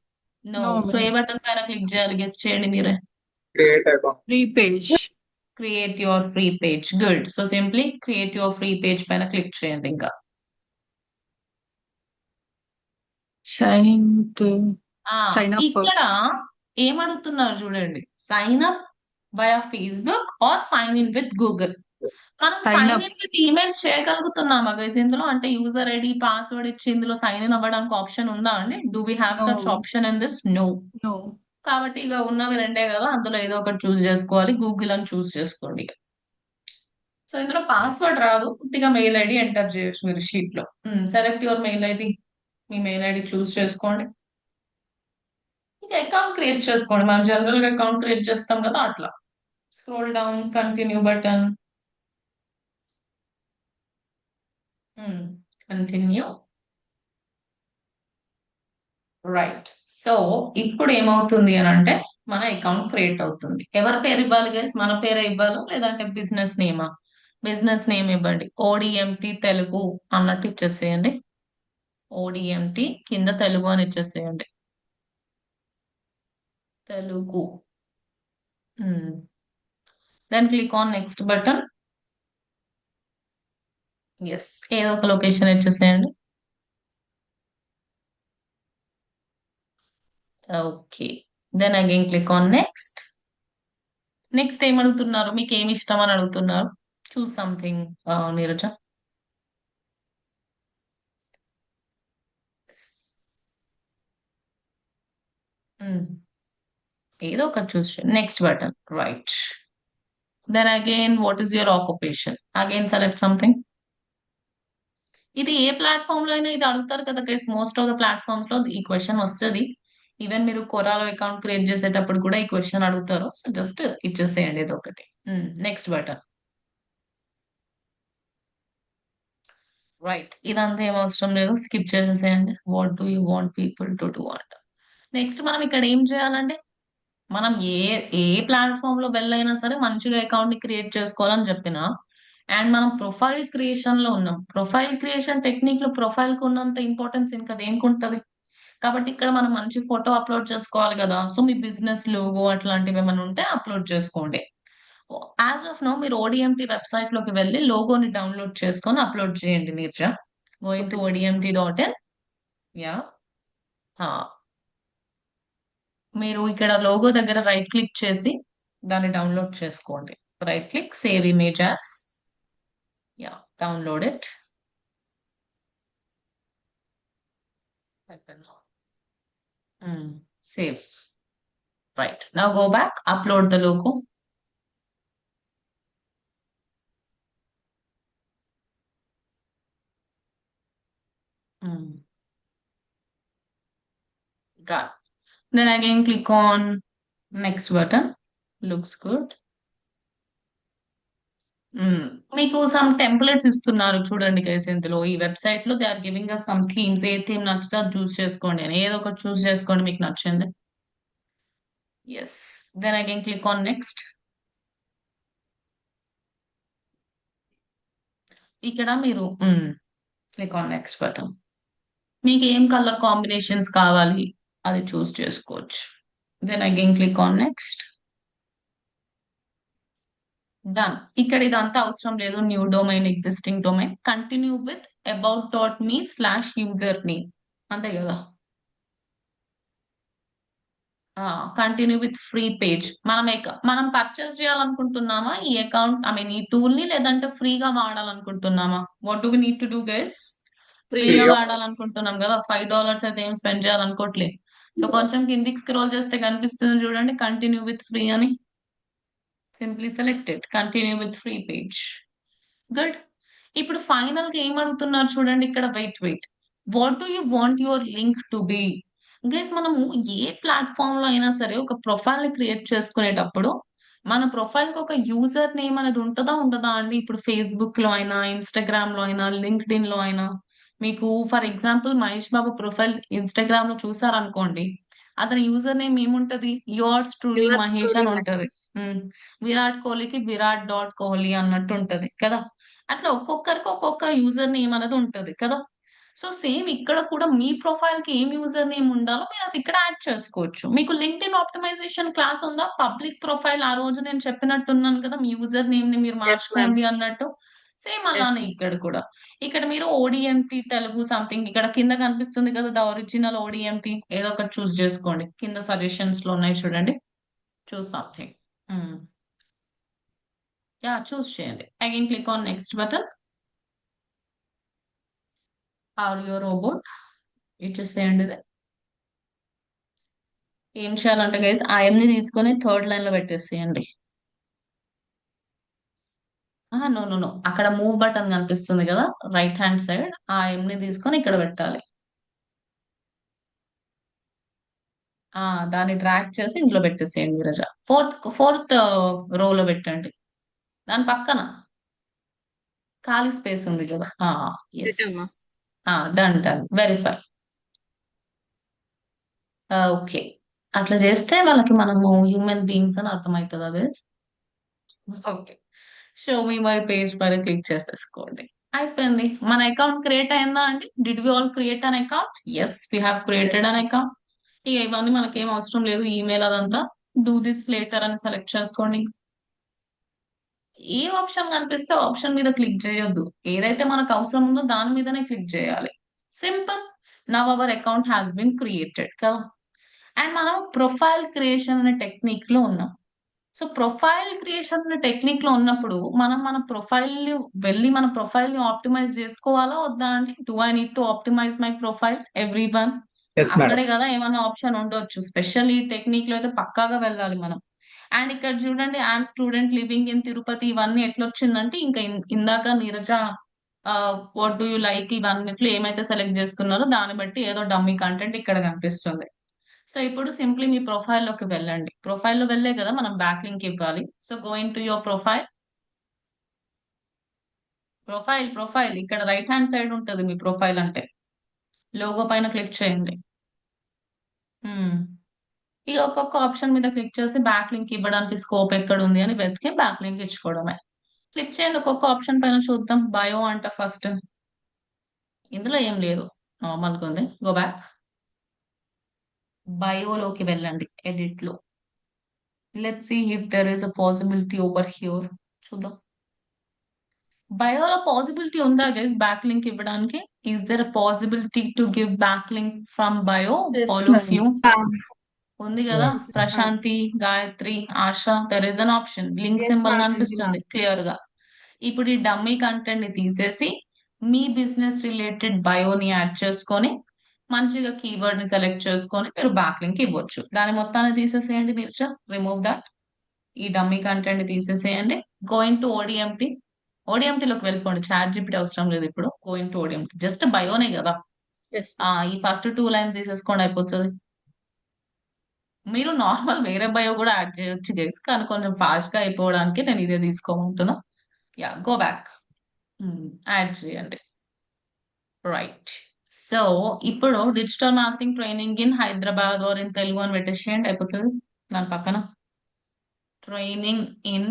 [SPEAKER 1] నో.
[SPEAKER 5] No,
[SPEAKER 1] సో ఏ
[SPEAKER 5] madam.
[SPEAKER 1] బటన్ పైన క్లిక్ చేయాలి గెస్ చేయండి మీరే.
[SPEAKER 2] Create account.
[SPEAKER 5] Free page.
[SPEAKER 1] Create your free page. Good. So simply create your free page పైన click చేయండి. ఇంకా
[SPEAKER 5] Sign in to sign up.
[SPEAKER 1] ఇక్కడ ఏమడుగుతున్నారు చూడండి, sign up via Facebook are sign in with Google. మనం
[SPEAKER 5] Sign
[SPEAKER 1] sign
[SPEAKER 5] up.
[SPEAKER 1] In with email చేయగలుగుతున్నామా guys ఇందులో? అంటే user ID password ఇచ్చి ఇందులో సైన్ ఇన్ అవ్వడానికి ఆప్షన్ ఉందా అండి? Do we have such
[SPEAKER 5] No.
[SPEAKER 1] Option in this? No.
[SPEAKER 5] No.
[SPEAKER 1] కాబట్టి ఇక ఉన్నవి రెండే కదా, అందులో ఏదో ఒకటి చూస్ చేసుకోవాలి. గూగుల్ అని చూస్ చేసుకోండి. సో ఇందులో పాస్వర్డ్ రాదు, పూర్తిగా మెయిల్ ఐడి ఎంటర్ చేయొచ్చు మీరు షీట్ లో. సెలెక్ట్ యువర్ మెయిల్ ఐడి, మీ మెయిల్ ఐడి చూస్ చేసుకోండి. ఇంకా అకౌంట్ క్రియేట్ చేసుకోండి, మనం జనరల్ గా అకౌంట్ క్రియేట్ చేస్తాం కదా అట్లా. Scroll down, continue button, continue. Right. So ఇప్పుడు ఏమవుతుంది అని అంటే మన అకౌంట్ క్రియేట్ అవుతుంది. ఎవరి పేరు ఇవ్వాలి గైస్? మన పేరే ఇవ్వాలా లేదంటే బిజినెస్ నేమా? బిజినెస్ నేమ్ ఇవ్వండి. ఓడిఎంటి తెలుగు అన్నట్టు ఇచ్చేసేయండి. ఓడిఎంటి కింద తెలుగు అని ఇచ్చేసేయండి. Telugu. Then click on next button. Yes, ఏదో ఒక లొకేషన్ ఇచ్చేసేయండి. Okay, then again click on next. Next ఏం అడుగుతున్నారు? మీకు ఏమి ఇష్టం అని అడుగుతున్నారు. Choose something, Neeraja. ఏదో ఒకటి choose next button. Right. Then again what is your occupation? Again select something. ఇది ఏ ప్లాట్ఫామ్ లో అయినా ఇది అడుగుతారు కదా guys, most of the platforms లో ఈ క్వశ్చన్ వస్తుంది. ఈవెన్ మీరు కొరాలో అకౌంట్ క్రియేట్ చేసేటప్పుడు కూడా ఈ క్వశ్చన్ అడుగుతారు. సో జస్ట్ ఇచ్చేసేయండి ఏదో ఒకటి. Next button. రైట్, ఇదంతా ఏం అవసరం లేదు, స్కిప్ చేసేసేయండి. What do you want people to do అంట. నెక్స్ట్ మనం ఇక్కడ ఏం చేయాలంటే, మనం ఏ ఏ ప్లాట్ఫామ్ లో వెళ్ళైనా సరే మంచిగా అకౌంట్ ని క్రియేట్ చేసుకోవాలని చెప్పిన, అండ్ మనం ప్రొఫైల్ క్రియేషన్ లో ఉన్నాం. ప్రొఫైల్ క్రియేషన్ టెక్నిక్ లో ప్రొఫైల్ కు ఉన్నంత ఇంపార్టెన్స్ ఇంకా దేనికి ఉంటది? కాబట్టి ఇక్కడ మనం మంచి ఫోటో అప్లోడ్ చేసుకోవాలి కదా. సో మీ బిజినెస్ లోగో అట్లాంటివి ఏమైనా ఉంటే అప్లోడ్ చేసుకోండి. యాజ్ ఆఫ్ నో మీరు ఓడిఎంటి వెబ్సైట్ లోకి వెళ్ళి లోగోని డౌన్లోడ్ చేసుకొని అప్లోడ్ చేయండి Neerja. Going to odmt.in. Yeah, మీరు ఇక్కడ లోగో దగ్గర రైట్ క్లిక్ చేసి దాన్ని డౌన్లోడ్ చేసుకోండి. Right click, save image as. Yeah, download it. Save. Right, now go back, upload the logo. Done. Then again click on next button. Looks good. మీకు some templates ఇస్తున్నారు చూడండి guys. ఇందులో ఈ website లో they are giving us some themes. ఏ theme నచ్చితే అది చూస్ చేసుకోండి అని, ఏదో ఒకటి చూస్ చేసుకోండి మీకు నచ్చింది. Yes, then again click on next. ఇక్కడ మీరు క్లిక్ ఆన్ నెక్స్ట్ బటన్. మీకు ఏం కలర్ కాంబినేషన్స్ కావాలి అది చూస్ చేసుకోవచ్చు. Then again click on next. Done. ఇక్కడ ఇదంతా అవసరం లేదు. New domain, existing domain, continue with about.me/user name, అంతే కదా. Continue with free page. మనం పర్చేస్ చేయాలనుకుంటున్నామా ఈ అకౌంట్, ఐ మీన్ ఈ టూల్ ని, లేదంటే ఫ్రీగా వాడాలనుకుంటున్నామా? What do we need to do guys? ఫ్రీగా వాడాలనుకుంటున్నాం కదా. $5 అయితే ఏం స్పెండ్ చేయాలనుకోవట్లేదు. సో కొంచెం కిందికి స్క్రోల్ చేస్తే కనిపిస్తుంది చూడండి, కంటిన్యూ విత్ ఫ్రీ అని. Simply select it, continue with free page. Good. ఇప్పుడు ఫైనల్ గా ఏం అడుగుతున్నారు చూడండి ఇక్కడ. Wait, what do you want your link to be? Guys మనము ఏ ప్లాట్ఫామ్ లో అయినా సరే ఒక ప్రొఫైల్ ని క్రియేట్ చేసుకునేటప్పుడు మన ప్రొఫైల్ కి ఒక యూజర్ నేమ్ అనేది ఉండదా అండి? ఇప్పుడు ఫేస్బుక్ లో అయినా, ఇన్స్టాగ్రామ్ లో అయినా, లింక్డ్ ఇన్ లో అయినా, మీకు for example Mahesh Babu profile Instagram లో చూసారనుకోండి, అతని యూజర్ నేమ్ ఏముంటది? Yours truly
[SPEAKER 3] Yours
[SPEAKER 1] Mahesh
[SPEAKER 3] truly
[SPEAKER 1] అని ఉంటది. విరాట్ కోహ్లీకి virat.kohli అన్నట్టు ఉంటది కదా. అట్లా ఒక్కొక్కరికి ఒక్కొక్క యూజర్ నేమ్ అనేది ఉంటది కదా. సో సేమ్ ఇక్కడ కూడా మీ ప్రొఫైల్ కి ఏం యూజర్ నేమ్ ఉండాలో మీరు అది ఇక్కడ యాడ్ చేసుకోవచ్చు. మీకు లింక్డ్ ఇన్ ఆప్టిమైజేషన్ క్లాస్ ఉందా? పబ్లిక్ ప్రొఫైల్ ఆ రోజు నేను చెప్పినట్టున్నాను కదా, మీ యూజర్ నేమ్ ని మీరు
[SPEAKER 3] Yes, ma'am.
[SPEAKER 1] మార్చుకోండి అన్నట్టు. సేమ్
[SPEAKER 3] Yes,
[SPEAKER 1] అలానే
[SPEAKER 3] ma'am.
[SPEAKER 1] ఇక్కడ కూడా. ఇక్కడ మీరు ఓడిఎంటి తెలుగు సంథింగ్ ఇక్కడ కింద కనిపిస్తుంది కదా, ద ఒరిజినల్ ఓడిఎంటి, ఏదో ఒకటి చూస్ చేసుకోండి. కింద సజెషన్స్ లో ఉన్నాయి చూడండి, చూస్ సంథింగ్. యా, చూస్ చేయండి. Again click on next button. Are your robot ఇచ్చేసేయండి ఇది. ఏం చేయాలంటే గైస్, ఐఎంని తీసుకొని థర్డ్ లైన్ లో పెట్టేసేయండి. నో నో నో, అక్కడ మూవ్ బటన్ కనిపిస్తుంది కదా రైట్ హ్యాండ్ సైడ్, ఆ ని తీసుకొని ఇక్కడ పెట్టాలి. ఆ దాన్ని డ్రాగ్ చేసి ఇందులో పెట్టేసేయండి నీరజ. ఫోర్త్ రోలో పెట్టండి, దాని పక్కన ఖాళీ స్పేస్ ఉంది కదా. ఎస్,
[SPEAKER 3] పెట్టామా?
[SPEAKER 1] Done done, verify. ఓకే, అట్లా చేస్తే వాళ్ళకి మనము హ్యూమన్ బీయింగ్స్ అని అర్థమవుతుంది. అదే okay. Show me my page పైన క్లిక్ చేసేసుకోండి. అయిపోయింది. మన అకౌంట్ క్రియేట్ అయిందా అండి? Did we all create an account? Yes, we have created an account. ఇక ఇవన్నీ మనకేం అవసరం లేదు, ఈమెయిల్ అదంతా. డూ దిస్ లేటర్ అని సెలెక్ట్ చేసుకోండి. ఏ ఆప్షన్ కనిపిస్తే ఆప్షన్ మీద క్లిక్ చేయొద్దు, ఏదైతే మనకు అవసరం ఉందో దాని మీదనే క్లిక్ చేయాలి. Simple. Now our account has been created కదా. అండ్ మనం ప్రొఫైల్ క్రియేషన్ అనే టెక్నిక్ లో ఉన్నాం. సో ప్రొఫైల్ క్రియేషన్ టెక్నిక్ లో ఉన్నప్పుడు మనం మన ప్రొఫైల్ వెళ్ళి మన ప్రొఫైల్ ని ఆప్టిమైజ్ చేసుకోవాలా వద్దా అండి? Do I need to optimise my profile everyone?
[SPEAKER 2] Yes madam.
[SPEAKER 1] అక్కడే కదా ఏమైనా ఆప్షన్ ఉండొచ్చు, స్పెషల్ ఈ టెక్నిక్ లో అయితే పక్కాగా వెళ్ళాలి మనం. అండ్ ఇక్కడ చూడండి, I'm student living in Tirupati, ఇవన్నీ ఎట్లా వచ్చిందంటే ఇంకా ఇందాక Neeraja what do you like ఇవన్నిట్లో ఏమైతే సెలెక్ట్ చేసుకున్నారో దాన్ని బట్టి ఏదో డమ్మీ కంటెంట్ ఇక్కడ కనిపిస్తుంది. సో ఇప్పుడు సింప్లీ మీ ప్రొఫైల్ లోకి వెళ్ళండి. ప్రొఫైల్ లో వెళ్ళే కదా మనం బ్యాక్ లింక్ ఇవ్వాలి. So going to your profile. Profile ఇక్కడ రైట్ హ్యాండ్ సైడ్ ఉంటుంది మీ ప్రొఫైల్ అంటే, లోగో పైన క్లిక్ చేయండి. ఈ ఒక్కొక్క ఆప్షన్ మీద క్లిక్ చేసి బ్యాక్ లింక్ ఇవ్వడానికి స్కోప్ ఎక్కడ ఉంది అని వెతికి బ్యాక్ లింక్ ఇచ్చుకోవడమే. క్లిక్ చేయండి ఒక్కొక్క ఆప్షన్ పైన, చూద్దాం. బయో అంట ఫస్ట్, ఇందులో ఏం లేదు, నార్మల్గా ఉంది. గో బ్యాక్, బయోలోకి వెళ్ళండి, ఎడిట్ లో. Let's see if there is a possibility over here. చూద్దాం బయోలో పాసిబిలిటీ ఉందా గైస్ బ్యాక్ లింక్ ఇవ్వడానికి? Is there a possibility to give back link from bio?
[SPEAKER 5] Yes,
[SPEAKER 1] all of
[SPEAKER 5] ma'am.
[SPEAKER 1] You ఉంది కదా.
[SPEAKER 2] Yes.
[SPEAKER 1] Prashanti, Gayatri, Asha, there is an option, link
[SPEAKER 4] Yes,
[SPEAKER 1] symbol
[SPEAKER 4] ma'am.
[SPEAKER 1] కనిపిస్తుంది clear గా. ఇప్పుడు ఈ డమ్మీ కంటెంట్ ని తీసేసి మీ బిజినెస్ రిలేటెడ్ బయోని యాడ్ చేసుకొని మంచిగా కీవర్డ్ ని సెలెక్ట్ చేసుకొని మీరు బ్యాక్ లింక్ ఇవ్వచ్చు. దాని మొత్తాన్ని తీసేసేయండి మీరు, రిమూవ్ దట్. ఈ డమ్మీ కంటెంట్ ని తీసేసేయండి. గోయింగ్ టు ఓడిఎంటి, ఓడిఎంటీలోకి వెళ్ళిపోండి. చాట్ జీపీటీ అవసరం లేదు ఇప్పుడు. గోయింగ్ టు ఓడిఎంటీ, జస్ట్ బయోనే కదా.
[SPEAKER 3] ఎస్
[SPEAKER 1] ఈ ఫస్ట్ 2 లైన్స్ తీసేసుకోండి, అయిపోతుంది. మీరు నార్మల్ వేరే బయో కూడా యాడ్ చేయొచ్చు గైస్, కానీ కొంచెం ఫాస్ట్ గా అయిపోవడానికి నేను ఇదే తీసుకోమంటున్నా. గో బ్యాక్, యాడ్ చేయండి. రైట్. సో ఇప్పుడు digital marketing training in Hyderabad or in Telugu అని పెట్టేసేయండి, అయిపోతుంది. దాని పక్కన ట్రైనింగ్ ఇన్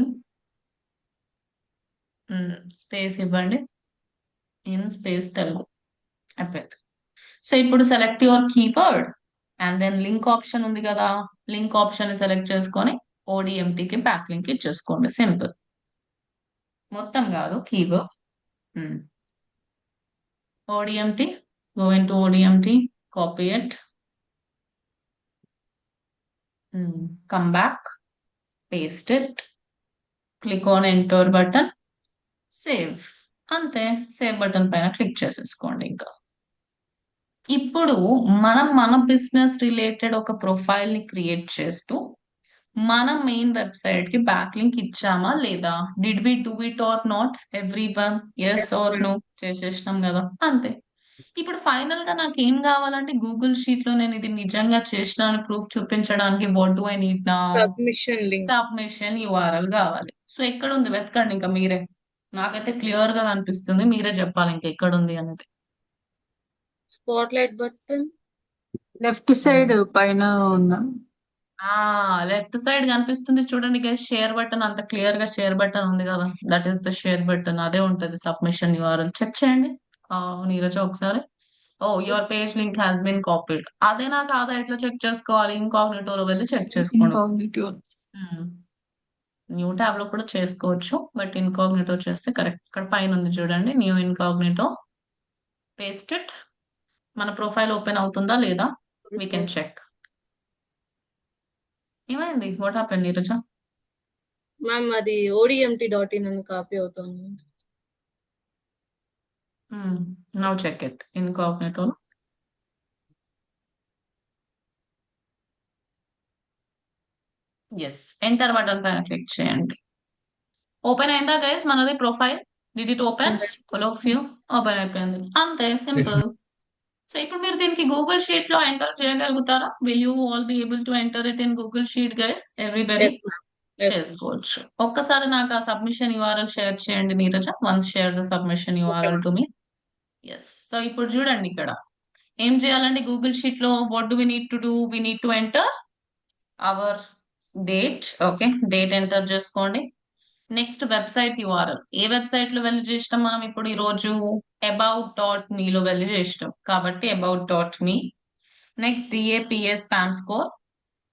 [SPEAKER 1] స్పేస్ ఇవ్వండి, ఇన్ స్పేస్ తెలుగు, అయిపోయింది. సో ఇప్పుడు select your keyword and then link option ఉంది కదా, లింక్ ఆప్షన్ ని సెలెక్ట్ చేసుకొని ఓడిఎంటీకి బ్యాక్ లింక్ ఇచ్చేసుకోండి. సింపుల్. మొత్తం కాదు, keyword. ODMT, go into ODMT, copy it, come back, paste it, click on enter button, save. అంతే, సేవ్ బటన్ పైన క్లిక్ చేసేసుకోండి. ఇంకా ఇప్పుడు మనం మన బిజినెస్ రిలేటెడ్ ఒక ప్రొఫైల్ ని క్రియేట్ చేస్తూ మనం మెయిన్ వెబ్సైట్ కి బ్యాక్ లింక్ ఇచ్చామా లేదా? Did we do it or not? Everyone yes or no చేసేసినాం కదా, అంతే. ఇప్పుడు ఫైనల్ గా నాకు ఏం కావాలంటే గూగుల్ షీట్ లో నేను ఇది నిజంగా చేసిన ప్రూఫ్ చూపించడానికి వాట్ డు ఐ నీడ్ నా?
[SPEAKER 3] Submission link.
[SPEAKER 1] సబ్మిషన్ URL కావాలి. సో ఎక్కడ ఉంది వెతకండి ఇంకా మీరే. నాకైతే క్లియర్ గా కనిపిస్తుంది, మీరే చెప్పాలి ఇంకా ఎక్కడ ఉంది అనేది.
[SPEAKER 3] Spotlight button.
[SPEAKER 5] Left side పైన ఉందా?
[SPEAKER 1] లెఫ్ట్ సైడ్ కనిపిస్తుంది చూడండి గైస్, షేర్ బటన్. అంత క్లియర్ గా షేర్ బటన్ ఉంది కదా, that is the share button. అదే ఉంటది సబ్మిషన్ URL. చెక్ చేయండి నీరజ ఒకసారి. Your page link has been copied. అదేనా కాదా ఎట్లా చెక్ చేసుకోవాలి? ఇన్కాగ్నిటోలో వెళ్ళి చెక్ చేసుకోండి.
[SPEAKER 5] Incognito.
[SPEAKER 1] న్యూ ట్యాబ్ లో కూడా చేసుకోవచ్చు, బట్ ఇన్కాగ్నిటో చేస్తే కరెక్ట్. ఇక్కడ పైన ఉంది చూడండి, న్యూ ఇన్కాగ్నిటో. Paste it. మన ప్రొఫైల్ ఓపెన్ అవుతుందా లేదా వీ కెన్ చెక్. ఏమైంది? What happened Neeraja?
[SPEAKER 3] మ్యామ్ అది ODMT.in అని కాపీ అవుతుంది.
[SPEAKER 1] Now check it incognito. Yes, enter button పైన క్లిక్ చేయండి. ఓపెన్ అయిందా గైస్ మనది profile? Did it open? All of you open అయిపోయింది, అంతే సింపుల్. సో ఇప్పుడు మీరు దీనికి గూగుల్ షీట్ లో ఎంటర్ చేయగలుగుతారా? Will you all be able to enter it in Google sheet guys? Everybody
[SPEAKER 3] yes ma'am. Yes
[SPEAKER 1] చేసుకోవచ్చు. ఒక్కసారి నాకు ఆ సబ్మిషన్ యూఆర్ఎల్ షేర్ చేయండి Neeraja. Once share the submission
[SPEAKER 3] okay
[SPEAKER 1] URL to me. Yes. So ఇప్పుడు చూడండి ఇక్కడ ఏం చేయాలండి గూగుల్ షీట్ లో? What do we need to do? We need to enter our date. Okay, date enter చేసుకోండి. Next website URL. ఏ website లో వెళ్ళి చేసినాం మనం ఇప్పుడు ఈ రోజు? about.me లో వెళ్ళి చేసినాం కాబట్టి about.me. Next DAPS spam score.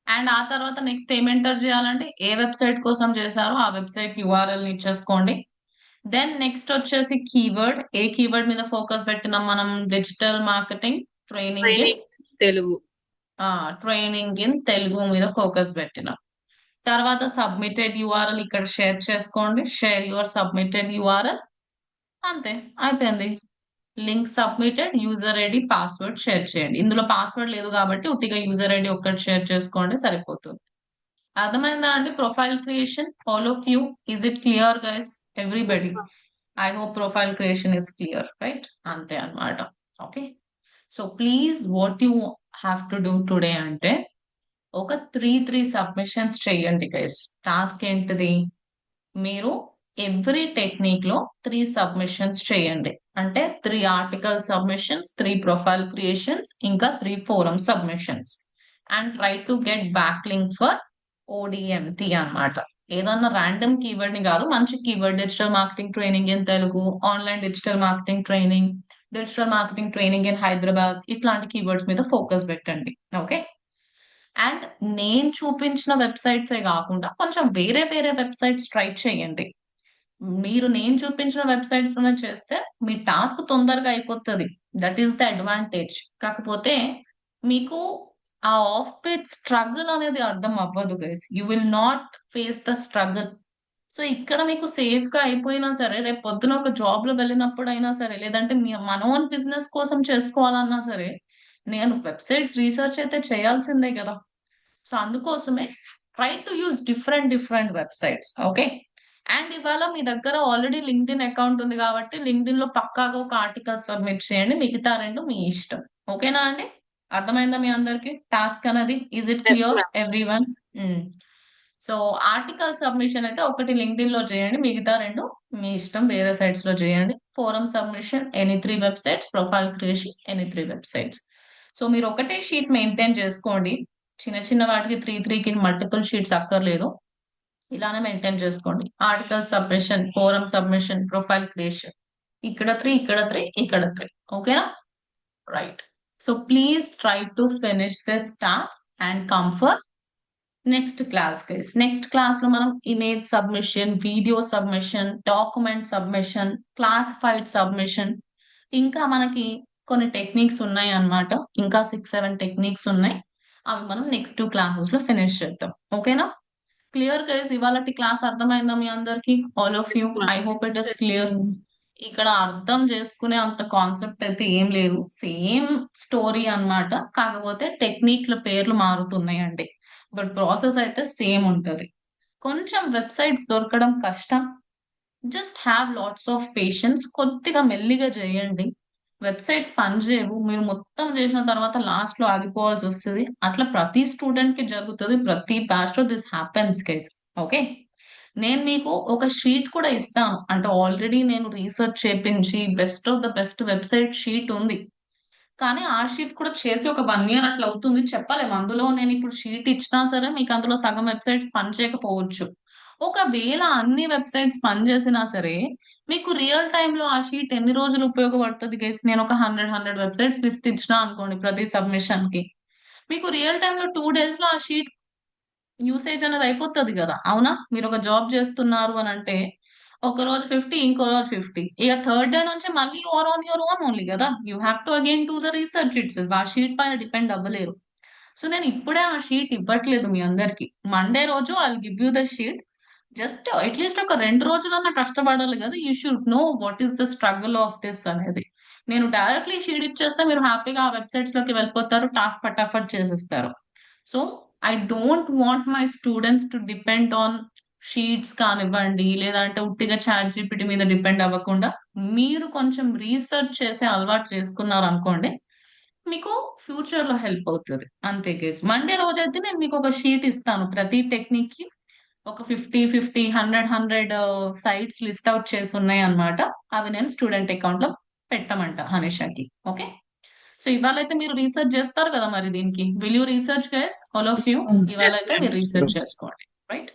[SPEAKER 1] And ఆ తర్వాత నెక్స్ట్ ఏం ఎంటర్ చేయాలంటే ఏ వెబ్సైట్ కోసం చేశారో ఆ వెబ్సైట్ యూఆర్ఎల్ ని ఇచ్చేసుకోండి. దెన్ నెక్స్ట్ వచ్చేసి కీవర్డ్. ఏ కీవర్డ్ మీద ఫోకస్ పెట్టినాం మనం? Digital marketing training in
[SPEAKER 3] Telugu.
[SPEAKER 1] Training in Telugu మీద ఫోకస్ పెట్టినాం. తర్వాత సబ్మిటెడ్ యూఆర్ఎల్ ఇక్కడ షేర్ చేసుకోండి. Share your submitted URL. అంతే అయిపోయింది. Link submitted, user ID password share చేయండి. ఇందులో పాస్వర్డ్ లేదు కాబట్టి ఉట్టిగా యూజర్ ఐడి ఒక్కటి షేర్ చేసుకోండి సరిపోతుంది. అర్థమైందా అండి? Profile creation all of you, is it clear guys? Everybody, I hope profile creation is clear, right? అంతే అన్నమాట. Okay, so please what you have to do today అంటే ఒక 3 సబ్మిషన్స్ చేయండి గైస్. టాస్క్ ఏంటిది? మీరు ఎవ్రీ టెక్నిక్ లో 3 submissions చేయండి. అంటే 3 ఆర్టికల్ సబ్మిషన్స్, 3 ప్రొఫైల్ క్రియేషన్స్, ఇంకా 3 forum submissions. And try to get back link for ODMT అన్నమాట. ఏదన్నా ర్యాండమ్ కీవర్డ్ ని కాదు, మంచి keyword. Digital marketing training in Telugu, online digital marketing training, digital marketing training in Hyderabad, ఇట్లాంటి కీవర్డ్స్ మీద ఫోకస్ పెట్టండి. Okay, and నేను చూపించిన వెబ్సైట్సే కాకుండా కొంచెం వేరే వేరే వెబ్సైట్స్ ట్రై చేయండి. మీరు నేను చూపించిన వెబ్సైట్స్ లోనే చేస్తే మీ టాస్క్ తొందరగా అయిపోతుంది. That is the advantage. కాకపోతే మీకు ఆ ఆఫ్ పేజ్ స్ట్రగుల్ అనేది అర్థం అవ్వదు guys. You will not face the struggle. So ఇక్కడ మీకు సేఫ్ గా అయిపోయినా సరే, రేపు పొద్దున ఒక జాబ్ లో వెళ్ళినప్పుడు అయినా సరే, లేదంటే మన ఓన్ బిజినెస్ కోసం చేసుకోవాలన్నా సరే, నేను వెబ్సైట్స్ రీసెర్చ్ అయితే చేయాల్సిందే కదా. సో అందుకోసమే try to use different websites. Okay, and ఇవాళ మీ దగ్గర ఆల్రెడీ లింక్డ్ఇన్ అకౌంట్ ఉంది కాబట్టి లింక్డ్ఇన్ లో పక్కాగా ఒక ఆర్టికల్ సబ్మిట్ చేయండి. మిగతా 2 మీ ఇష్టం. ఓకేనా అండి? అర్థమైందా మీ అందరికి టాస్క్ అనేది? Is it
[SPEAKER 3] Yes,
[SPEAKER 1] clear
[SPEAKER 3] ma'am.
[SPEAKER 1] Everyone? So article submission అయితే ఒకటి లింక్డ్ఇన్ లో చేయండి, మిగతా 2 మీ ఇష్టం వేరే సైట్స్ లో చేయండి. Forum submission any 3 websites, profile creation any 3 websites. So మీరు ఒకటే షీట్ మెయింటైన్ చేసుకోండి. చిన్న చిన్న వాటికి 3కి మల్టిపుల్ షీట్స్ అక్కర్లేదు. ఇలానే మెయింటైన్ చేసుకోండి. Article submission, forum submission, profile creation. ఇక్కడ 3, ఇక్కడ 3, ఇక్కడ 3. ఓకేనా? Right. So please try to finish this task and come for next class guys. Next class లో మనం image submission, video submission, document submission, classified submission, ఇంకా మనకి కొన్ని టెక్నిక్స్ ఉన్నాయి అన్నమాట. ఇంకా 6-7 టెక్నిక్స్ ఉన్నాయి. అవి మనం నెక్స్ట్ 2 క్లాసెస్ లో ఫినిష్ చేద్దాం. ఓకేనా? Clear guys? ఇవాళ క్లాస్ అర్థమైందా మీ అందరికి? All of you, I hope it is clear. ఇక్కడ అర్థం చేసుకునే అంత కాన్సెప్ట్ అయితే ఏం లేదు. సేమ్ స్టోరీ అన్నమాట. కాకపోతే టెక్నిక్ల పేర్లు మారుతున్నాయండి. బట్ ప్రాసెస్ అయితే సేమ్ ఉంటది. కొంచెం వెబ్సైట్స్ దొరకడం కష్టం. Just have lots of patience. కొద్దిగా మెల్లిగా చేయండి. వెబ్సైట్స్ పనిచేయవు. మీరు మొత్తం చేసిన తర్వాత లాస్ట్ లో ఆగిపోవాల్సి వస్తుంది. అట్లా ప్రతి స్టూడెంట్ కి జరుగుతుంది. ప్రతి బ్యాచ్ లో దిస్ హ్యాపెన్స్ గైస్. ఓకే, నేను మీకు ఒక షీట్ కూడా ఇస్తాను. అంటే ఆల్రెడీ నేను రీసెర్చ్ చేపించి best of the best website sheet ఉంది. కానీ ఆ షీట్ కూడా చేసి ఒక 1 ఇయర్ అట్లా అవుతుంది. చెప్పలేము. అందులో నేను ఇప్పుడు షీట్ ఇచ్చినా సరే మీకు అందులో సగం వెబ్సైట్స్ పనిచేయకపోవచ్చు. ఒకవేళ అన్ని వెబ్సైట్స్ పనిచేసినా సరే మీకు రియల్ టైమ్ లో ఆ షీట్ ఎన్ని రోజులు ఉపయోగపడుతుంది గైస్? నేను ఒక 100 వెబ్సైట్స్ లిస్ట్ ఇచ్చినా అనుకోండి ప్రతి సబ్మిషన్ కి, మీకు రియల్ టైమ్ లో 2 days లో ఆ షీట్ యూసేజ్ అనేది అయిపోతుంది కదా. అవునా? మీరు ఒక జాబ్ చేస్తున్నారు అని అంటే ఒక రోజు 50, ఇంకో రోజు 50, ఇక థర్డ్ డే నుంచి మళ్ళీ your on your own only కదా. You have to again to the research it's. ఆ షీట్ పైన డిపెండ్ అవ్వలేరు. సో నేను ఇప్పుడే ఆ షీట్ ఇవ్వట్లేదు మీ అందరికి. మండే రోజు I give you the sheet. Just at least ఒక 2 రోజులన్నా కష్టపడాలి కదా. You should know what is the struggle of this అనేది. నేను డైరెక్ట్లీ షీట్ ఇచ్చేస్తే మీరు హ్యాపీగా ఆ వెబ్సైట్స్ లోకి వెళ్ళిపోతారు, టాస్క్ ఫటాఫట్ చేసేస్తారు. So I don't want my students to depend on sheets కానివ్వండి, లేదంటే ఉట్టిగా చాట్ జీపీటీ మీద డిపెండ్ అవ్వకుండా మీరు కొంచెం రీసెర్చ్ చేసే అలవాటు చేసుకున్నారు అనుకోండి, మీకు ఫ్యూచర్ లో హెల్ప్ అవుతుంది. అంతే కేసు. మండే రోజైతే నేను మీకు ఒక షీట్ ఇస్తాను. ప్రతి టెక్నిక్ కి ఒక 50 100 సైట్స్ లిస్ట్ అవుట్ చేసి ఉన్నాయి అన్నమాట. అవి నేను స్టూడెంట్ అకౌంట్ లో పెట్టమంట హనీషాకి. ఓకే, సో ఇవాళ అయితే మీరు రీసెర్చ్ చేస్తారు కదా మరి దీనికి. Will you research guys all of you? ఇవాళ అయితే మీరు రీసెర్చ్ చేసుకోండి, రైట్?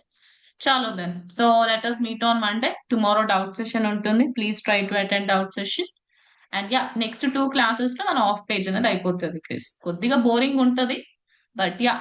[SPEAKER 1] చాలో then. So let us meet on Monday. Tomorrow doubt session ఉంటుంది. Please try to attend doubt session. And yeah, next 2 classes లో మన ఆఫ్ పేజ్ అనేది అయిపోతుంది. కొద్దిగా బోరింగ్ ఉంటది, బట్ యా